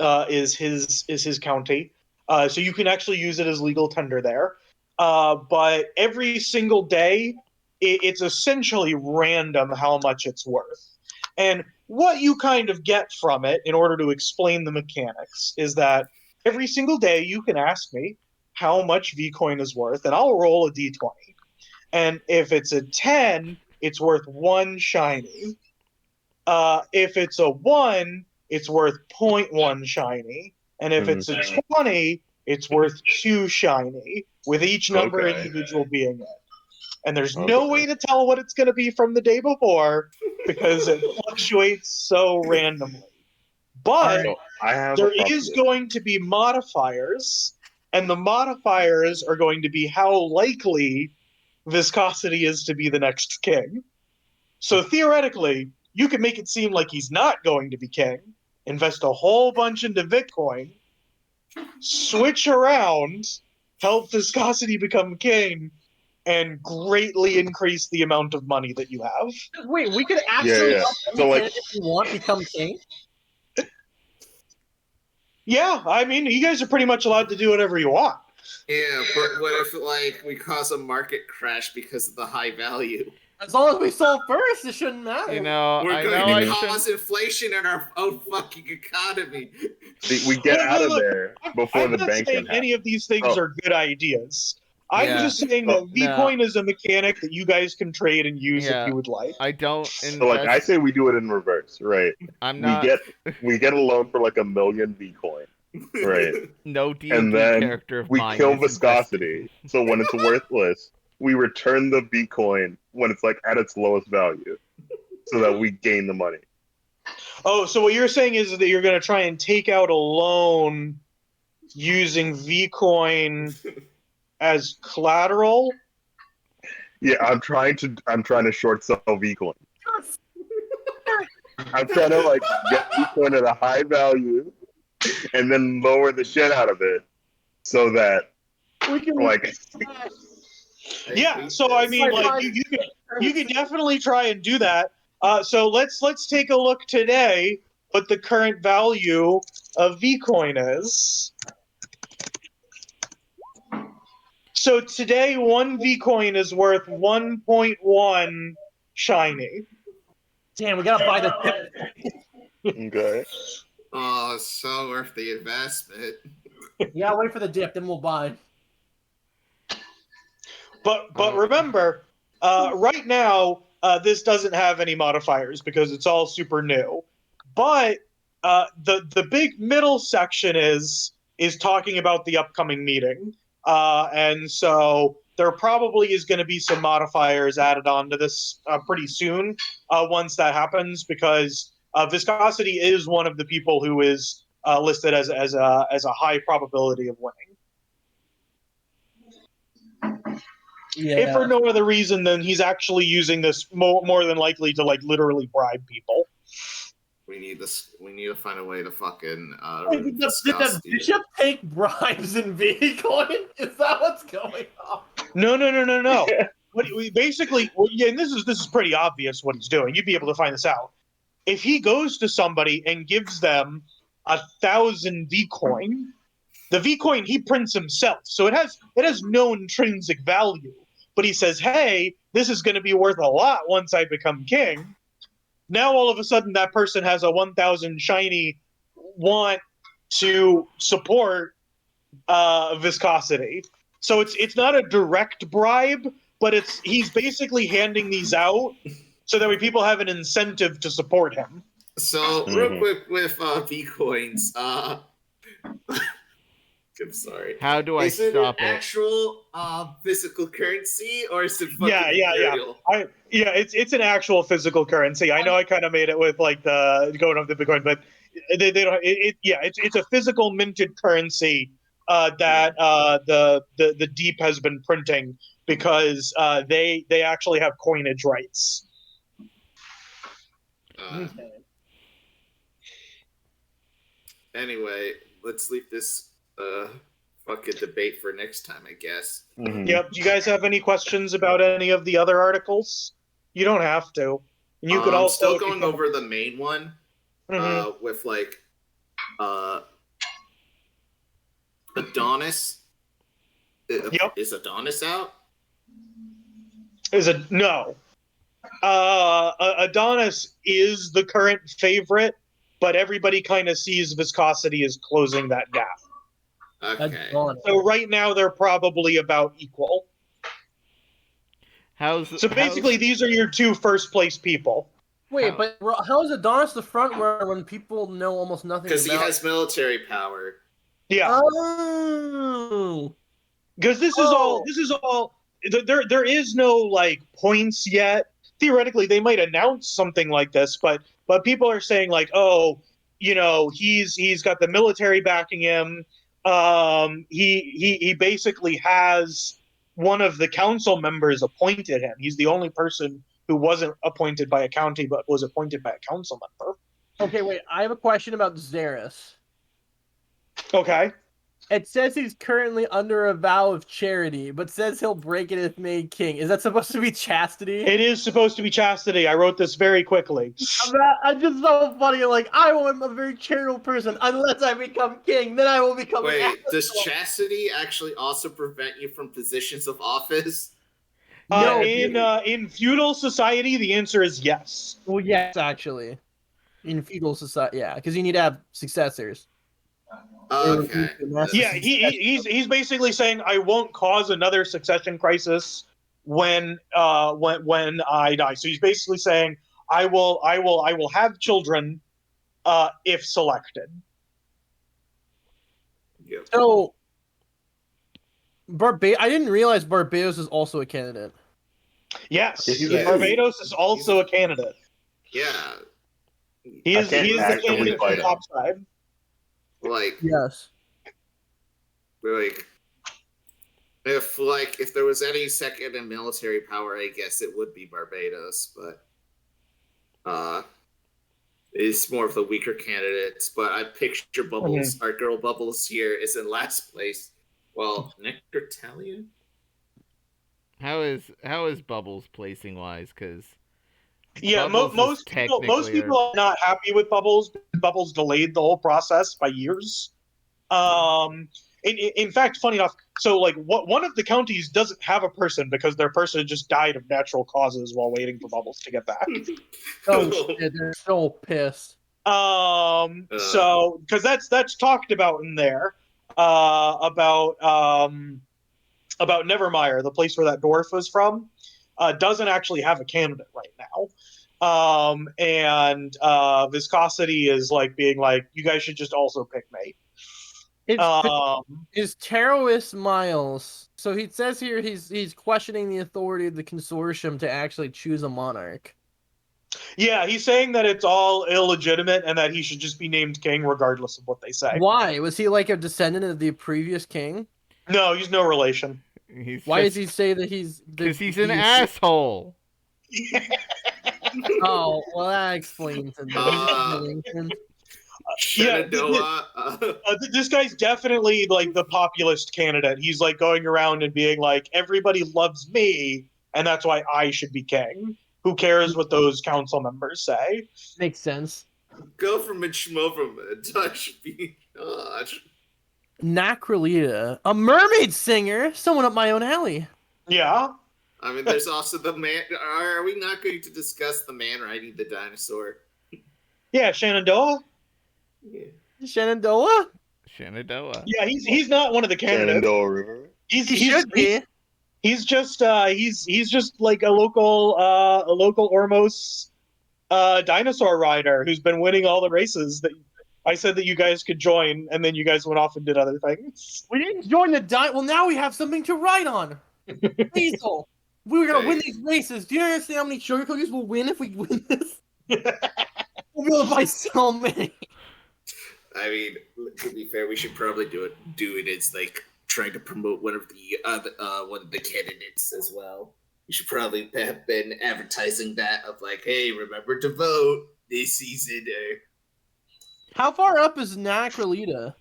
is his county, so you can actually use it as legal tender there. But every single day, it's essentially random how much it's worth. And what you kind of get from it, in order to explain the mechanics, is that every single day you can ask me how much Vcoin is worth, and I'll roll a d20. And if it's a 10, it's worth 1 shiny. If it's a 1, it's worth 0.1 shiny. And if it's a 20, it's worth 2 shiny, with each number individual being it. And there's no way to tell what it's going to be from the day before because it fluctuates so randomly. But there is going to be modifiers, and the modifiers are going to be how likely Viscosity is to be the next king. So theoretically, you can make it seem like he's not going to be king, invest a whole bunch into Bitcoin, switch around, help Viscosity become king, and greatly increase the amount of money that you have. Wait, we could actually help if we want become king? Yeah, I mean, you guys are pretty much allowed to do whatever you want. Yeah, but what if, like, we cause a market crash because of the high value? As long as we sell first, it shouldn't matter. You know, we're going to cause inflation in our own fucking economy. See, we get out of there before the bank. I'm not saying any of these things are good ideas. I'm just saying that Vcoin is a mechanic that you guys can trade and use if you would like. I don't. So, like, I say we do it in reverse, right? I'm not. We get a loan for like 1 million Vcoin, right? No D&D and then character of we mine kill is Viscosity. So when it's worthless, we return the Vcoin when it's like at its lowest value, so that we gain the money. Oh, so what you're saying is that you're going to try and take out a loan using Vcoin as collateral? Yeah, I'm trying to short sell Vcoin. I'm trying to like get Vcoin at a high value and then lower the shit out of it so that like yeah, so I mean like you can definitely try and do that. So let's take a look today what the current value of Vcoin is. So today, 1 Vcoin is worth 1.1 shiny. Damn, we gotta buy the dip. Okay. Oh, it's so worth the investment. Yeah, wait for the dip, then we'll buy. But remember, right now, this doesn't have any modifiers because it's all super new. But the big middle section is talking about the upcoming meeting. And so there probably is going to be some modifiers added onto this pretty soon once that happens, because Viscosity is one of the people who is listed as a high probability of winning. Yeah. If for no other reason than he's actually using this more than likely to like literally bribe people. We need to find a way to fucking. Did the bishop take bribes in Vcoin? Is that what's going on? No. What we basically, and this is pretty obvious what he's doing. You'd be able to find this out. If he goes to somebody and gives them 1,000 Vcoin, the Vcoin he prints himself, so it has no intrinsic value. But he says, "Hey, this is going to be worth a lot once I become king." Now all of a sudden that person has a 1,000 shiny want to support Viscosity. So it's not a direct bribe, but he's basically handing these out so that way people have an incentive to support him. So real quick with Vcoins, I'm sorry. How do I Is it stop an it? actual physical currency or is it fucking Yeah. imperial? It's an actual physical currency. I know I kind of made it with like the going up the Bitcoin, but they don't. It's a physical minted currency that the Deep has been printing because they actually have coinage rights. Okay. Anyway, let's leave this fucking debate for next time, I guess. Mhm. Yep. Do you guys have any questions about any of the other articles? You don't have to. And you could I'm also still going over the main one with like Adonis. Yep. Is Adonis out? Is a no. Adonis is the current favorite, but everybody kind of sees Viscosity as closing that gap. Okay. So right now they're probably about equal. So basically, these are your two first place people. Wait, but how is Adonis the front runner when people know almost nothing about? Because he has military power. Yeah. Oh. Because this is all. There is no like points yet. Theoretically, they might announce something like this, but people are saying like, oh, he's got the military backing him. He basically has one of the council members appointed him. He's the only person who wasn't appointed by a county, but was appointed by a council member. Okay, wait. I have a question about Xeris. Okay. It says he's currently under a vow of charity, but says he'll break it if made king. Is that supposed to be chastity? It is supposed to be chastity. I wrote this very quickly. I'm just so funny. Like, I am a very charitable person. Unless I become king, then I will become an Wait, asshole. does chastity actually also prevent you from positions of office? No. In feudal society, the answer is yes. Well, yes, actually. In feudal society, yeah, because you need to have successors. Okay. Yeah, he's basically saying I won't cause another succession crisis when I die. So he's basically saying I will have children if selected. Yep. So, I didn't realize Barbados is also a candidate. Yes, Yes. Barbados is also a candidate. Yeah. He is the candidate for the top side. Like, Yes. if there was any second in military power, I guess it would be Barbados, but it's more of the weaker candidates. But I picture Bubbles, our girl Bubbles here, is in last place. Well, Nectartalion? How is Bubbles placing wise? Because most people are not happy with Bubbles. Bubbles delayed the whole process by years. In fact, funny enough, so like one of the counties doesn't have a person because their person just died of natural causes while waiting for Bubbles to get back. Oh shit, they're so pissed. So because that's talked about in there about Nevermire, the place where that dwarf was from, doesn't actually have a candidate right now. And Viscosity is like being like, you guys should just also pick me. Is Taroist Miles? So he says here he's questioning the authority of the consortium to actually choose a monarch. Yeah, he's saying that it's all illegitimate and that he should just be named king regardless of what they say. Why? Was he like a descendant of the previous king? No, he's no relation. Why does he say that he's? Because he's an asshole. Oh, well, that explains it. This guy's definitely like the populist candidate. He's like going around and being like, everybody loves me, and that's why I should be king. Who cares what those council members say? Makes sense. Go from a schmoverman. Touch me. Nacrolita, a mermaid singer, someone up my own alley. Yeah. I mean, there's also the man. Are we not going to discuss the man riding the dinosaur? Yeah, Shenandoah. Yeah. Shenandoah? Shenandoah. Yeah, he's not one of the candidates. Shenandoah River. He should be. He's just like a local Ormos dinosaur rider who's been winning all the races that I said that you guys could join, and then you guys went off and did other things. We didn't join the Well, now we have something to write on. Hazel, we were gonna win these races. Do you understand how many sugar cookies we'll win if we win this? We'll be able to buy so many. I mean, to be fair, we should probably do it as like trying to promote one of the candidates as well. You should probably have been advertising that of like, hey, remember to vote this season. How far up is Nacrolita?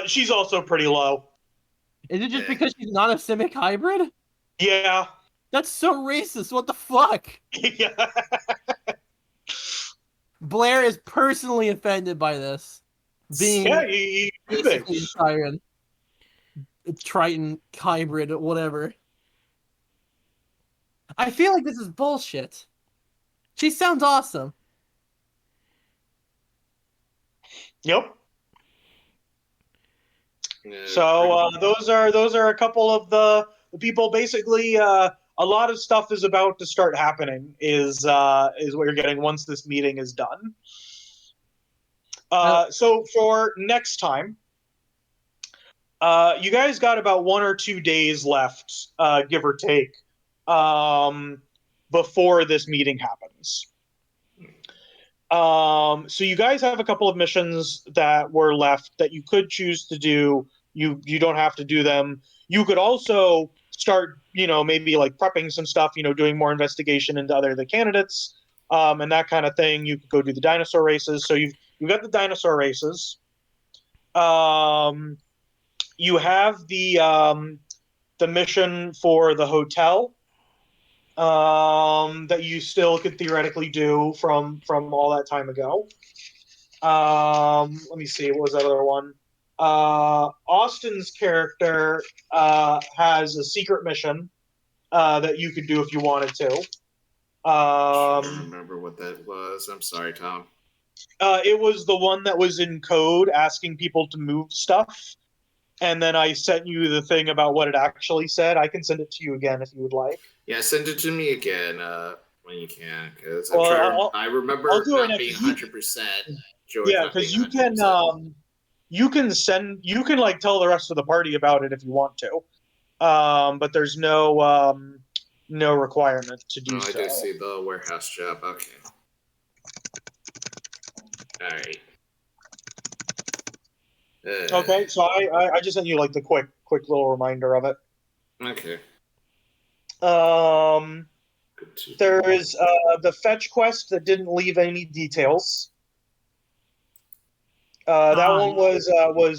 She's also pretty low. Is it just because she's not a Simic hybrid? Yeah. That's so racist. What the fuck? Yeah. Blair is personally offended by this. Being basically a siren, a triton hybrid, whatever. I feel like this is bullshit. She sounds awesome. Yep. So those are a couple of the people. Basically, a lot of stuff is about to start happening. Is what you're getting once this meeting is done. So for next time, you guys got about 1 or 2 days left, give or take, before this meeting happens. So you guys have a couple of missions that were left that you could choose to do. You don't have to do them. You could also start, maybe like prepping some stuff, doing more investigation into the candidates, and that kind of thing. You could go do the dinosaur races. So you've got the dinosaur races. You have the mission for the hotel. That you still could theoretically do from all that time ago. Let me see, what was that other one? Austin's character has a secret mission that you could do if you wanted to. I don't remember what that was. I'm sorry, Tom. It was the one that was in code asking people to move stuff. And then I sent you the thing about what it actually said. I can send it to you again if you would like. Yeah, send it to me again when you can, because I remember not being 100%. Yeah, because you can like tell the rest of the party about it if you want to, but there's no requirement to do so. I do see the warehouse job. Okay. All right. Okay, so I just sent you like the quick little reminder of it. Okay. There is the fetch quest that didn't leave any details. That one was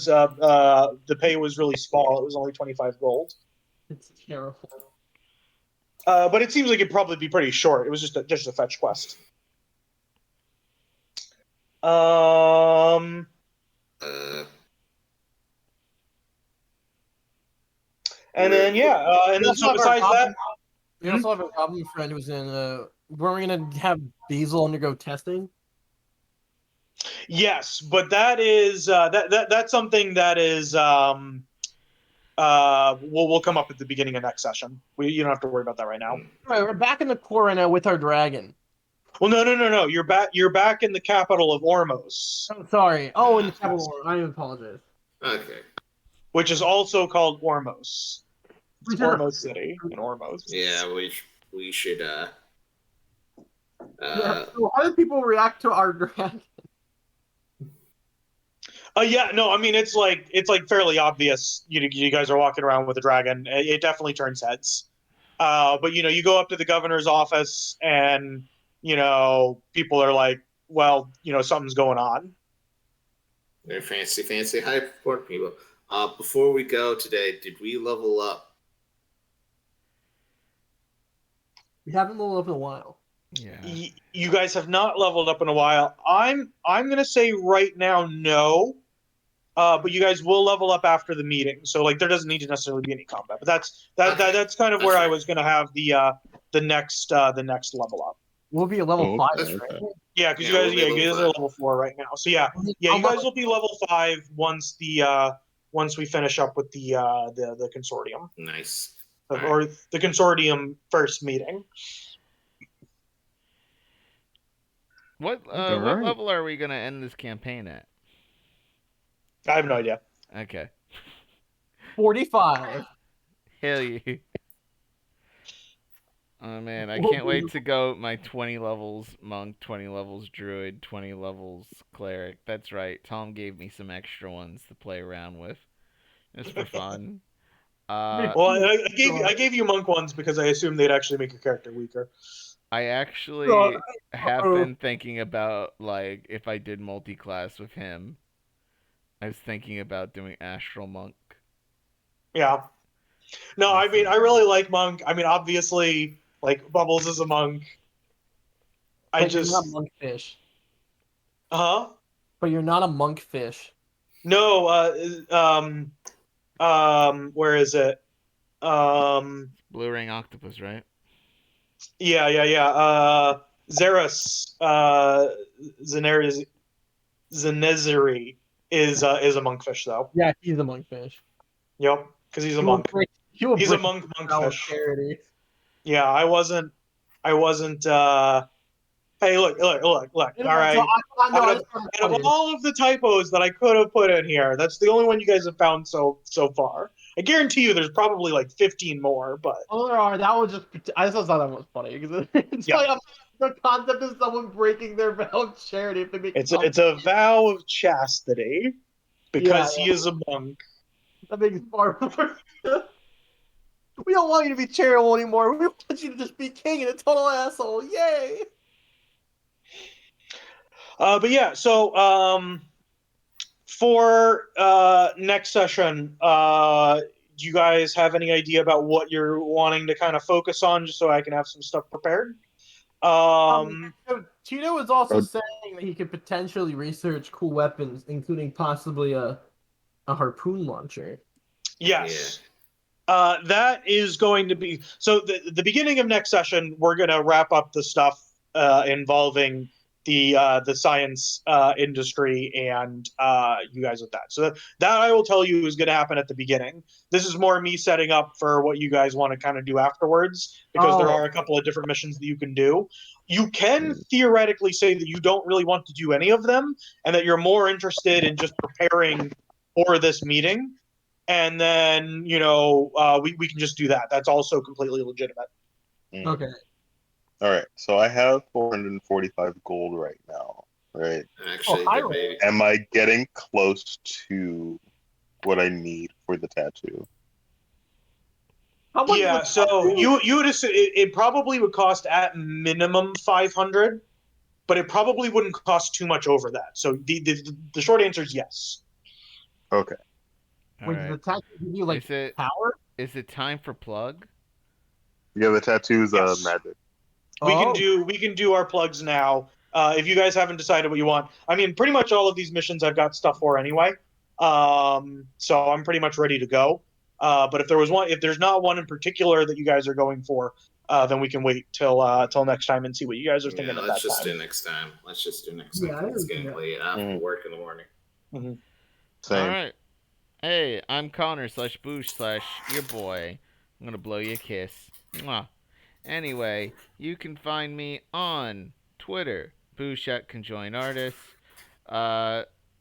the pay was really small. It was only 25 gold. It's terrible. But it seems like it'd probably be pretty short. It was just a fetch quest. And then and then so besides that, we also have a Robin friend who's in. Weren't we gonna have Diesel undergo testing? Yes, but that is that's something that is will come up at the beginning of next session. You don't have to worry about that right now. All right, we're back in the core right now with our dragon. Well, no. You're back in the capital of Ormos. I'm sorry. Oh, in the capital. I apologize. Okay. Which is also called Ormos. It's Ormos City in Ormos. Yeah, we should. So how do people react to our dragon? Yeah, no, I mean it's like fairly obvious. You guys are walking around with a dragon. It definitely turns heads. But you go up to the governor's office and people are like, well, something's going on. Very fancy high support people. Before we go today, did we level up? We haven't leveled up in a while. Yeah. You guys have not leveled up in a while. I'm gonna say right now no. But you guys will level up after the meeting. So like there doesn't need to necessarily be any combat. But that's kind of where I was gonna have the next level up. We'll be a level 5, right? Yeah, because you guys are level 4 right now. So yeah, you guys will be level 5 once we finish up with the consortium. Nice. Or the consortium first meeting. What Alright. level are we gonna end this campaign at? I have no idea. Okay. 45. Hell yeah. Oh man, I can't wait to go my 20 levels monk, 20 levels druid, 20 levels cleric. That's right. Tom gave me some extra ones to play around with. Just for fun. Well, I gave you monk ones because I assumed they'd actually make your character weaker. I actually have been thinking about, like, if I did multi-class with him, I was thinking about doing astral monk. Yeah. No, I mean, I really like monk. I mean, obviously, like, Bubbles is a monk. But you're not a monkfish. Huh? But you're not a monkfish. No, where is it? Blue ring octopus, right? Yeah. Xeris, Zenezeri is a monkfish though. Yeah, he's a monkfish. Yep, because he's a You will monk. break- you will He's a break monkfish. charity. Yeah, I wasn't. Hey, look. All right. Out of all of the typos that I could have put in here, that's the only one you guys have found so far. I guarantee you, there's probably like 15 more. But Oh, there are. That was just. I just thought that was funny because it's Yeah. like the concept of someone breaking their vow of charity if they make. it's a vow of chastity because he is a monk. That makes far more. We don't want you to be charitable anymore. We want you to just be king and a total asshole. Yay! But yeah, so for next session, do you guys have any idea about what you're wanting to kind of focus on, just so I can have some stuff prepared? So Tito was also Oh. saying that he could potentially research cool weapons, including possibly a harpoon launcher. Yes. That is going to be so. The beginning of next session, we're going to wrap up the stuff involving the science industry and you guys with that. So that I will tell you is going to happen at the beginning. This is more me setting up for what you guys want to kind of do afterwards, because there are a couple of different missions that you can do. You can theoretically say that you don't really want to do any of them, and that you're more interested in just preparing for this meeting. And then, we can just do that. That's also completely legitimate. Okay. All right. So I have 445 gold right now, right? Actually, I maybe. Am I getting close to what I need for the tattoo? How much Yeah, would- so you would assume it probably would cost at minimum 500, but it probably wouldn't cost too much over that. So the short answer is yes. Okay. Wait, does the tattoo give you like power? Is it time for plug? Yeah, the tattoo's Yes. magic. We can do our plugs now. If you guys haven't decided what you want, I mean, pretty much all of these missions I've got stuff for anyway. So I'm pretty much ready to go. But if there's not one in particular that you guys are going for, then we can wait till next time and see what you guys are thinking at that time. Let's just do next time. It's getting late. I have to work in the morning. Mm-hmm. Same. All right. Hey, I'm Connar / Boosh / your boy. I'm gonna blow you a kiss. Mwah. Anyway, you can find me on Twitter, Boosh @ Conjoin Artist,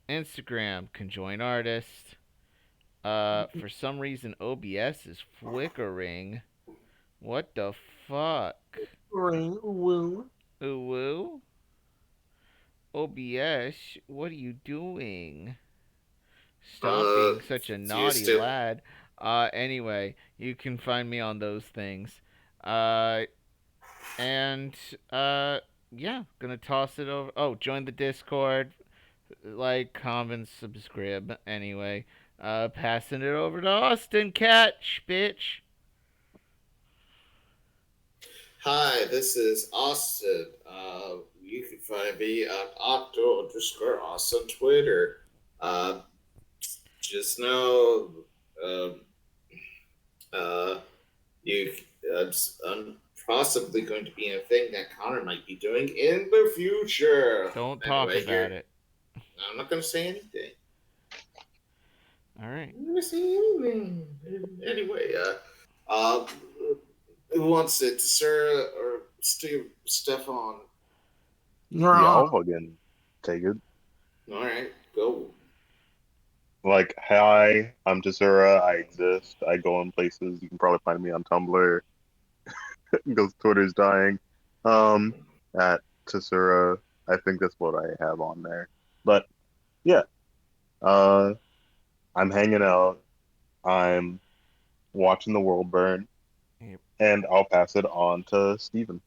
Instagram, Conjoin Artist. For some reason, OBS is flickering. What the fuck? Ring, woo. Ooh. OBS, what are you doing? Stop being such a naughty lad. Anyway, you can find me on those things. Yeah, gonna toss it over. Oh, join the Discord. Like, comment, subscribe. Anyway, passing it over to Austin. Catch, bitch. Hi, this is Austin. You can find me at Octo_Austin on Twitter. Just know, I'm possibly going to be a thing that Connar might be doing in the future. Don't talk about it. I'm not going to say anything. All right. I'm not going to say anything. Anyway, who wants it? Sir or Stefan? Yeah, I'll fucking take it. All right, go. Like, hi, I'm Tasura. I exist. I go in places. You can probably find me on Tumblr because Twitter's dying. At Tasura. I think that's what I have on there. But yeah, uh, I'm hanging out. I'm watching the world burn, Yep. and I'll pass it on to Steven.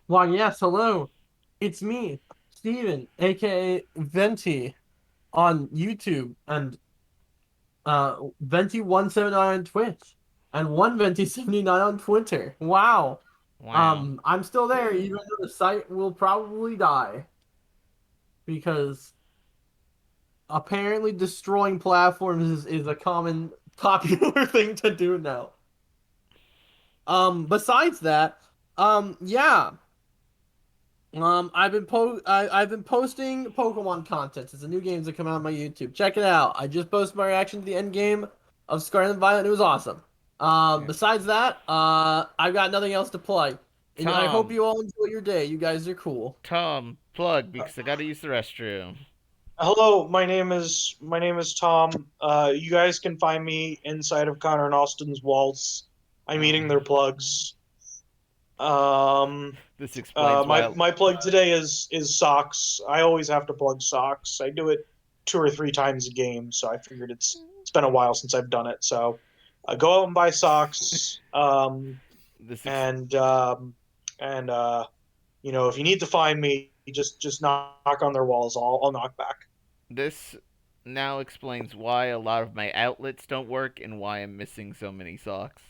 Why, yes, hello. It's me, Steven, aka Venty, on YouTube, and Venty179 on Twitch, and 1Venty79 on Twitter. Wow. Wow. I'm still there, even though the site will probably die. Because apparently destroying platforms is a common popular thing to do now. Besides that, yeah. I've been posting Pokemon content. It's a new games that come out on my YouTube. Check it out. I just posted my reaction to the end game of Scarlet and Violet. It was awesome. Yeah. Besides that, I've got nothing else to play. And I hope Tom, you all enjoy your day. You guys are cool. Tom, plug because I gotta use the restroom. Hello, my name is Tom. You guys can find me inside of Connor and Austin's walls. I'm eating their plugs. Um, This explains my why. my plug today is socks. I always have to plug socks. I do it 2 or 3 times a game, so I figured it's been a while since I've done it. So go out and buy socks. This ex- And if you need to find me, just knock on their walls. I'll knock back. this now explains why a lot of my outlets don't work and why I'm missing so many socks.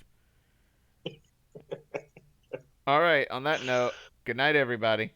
All right. On that note, good night, everybody.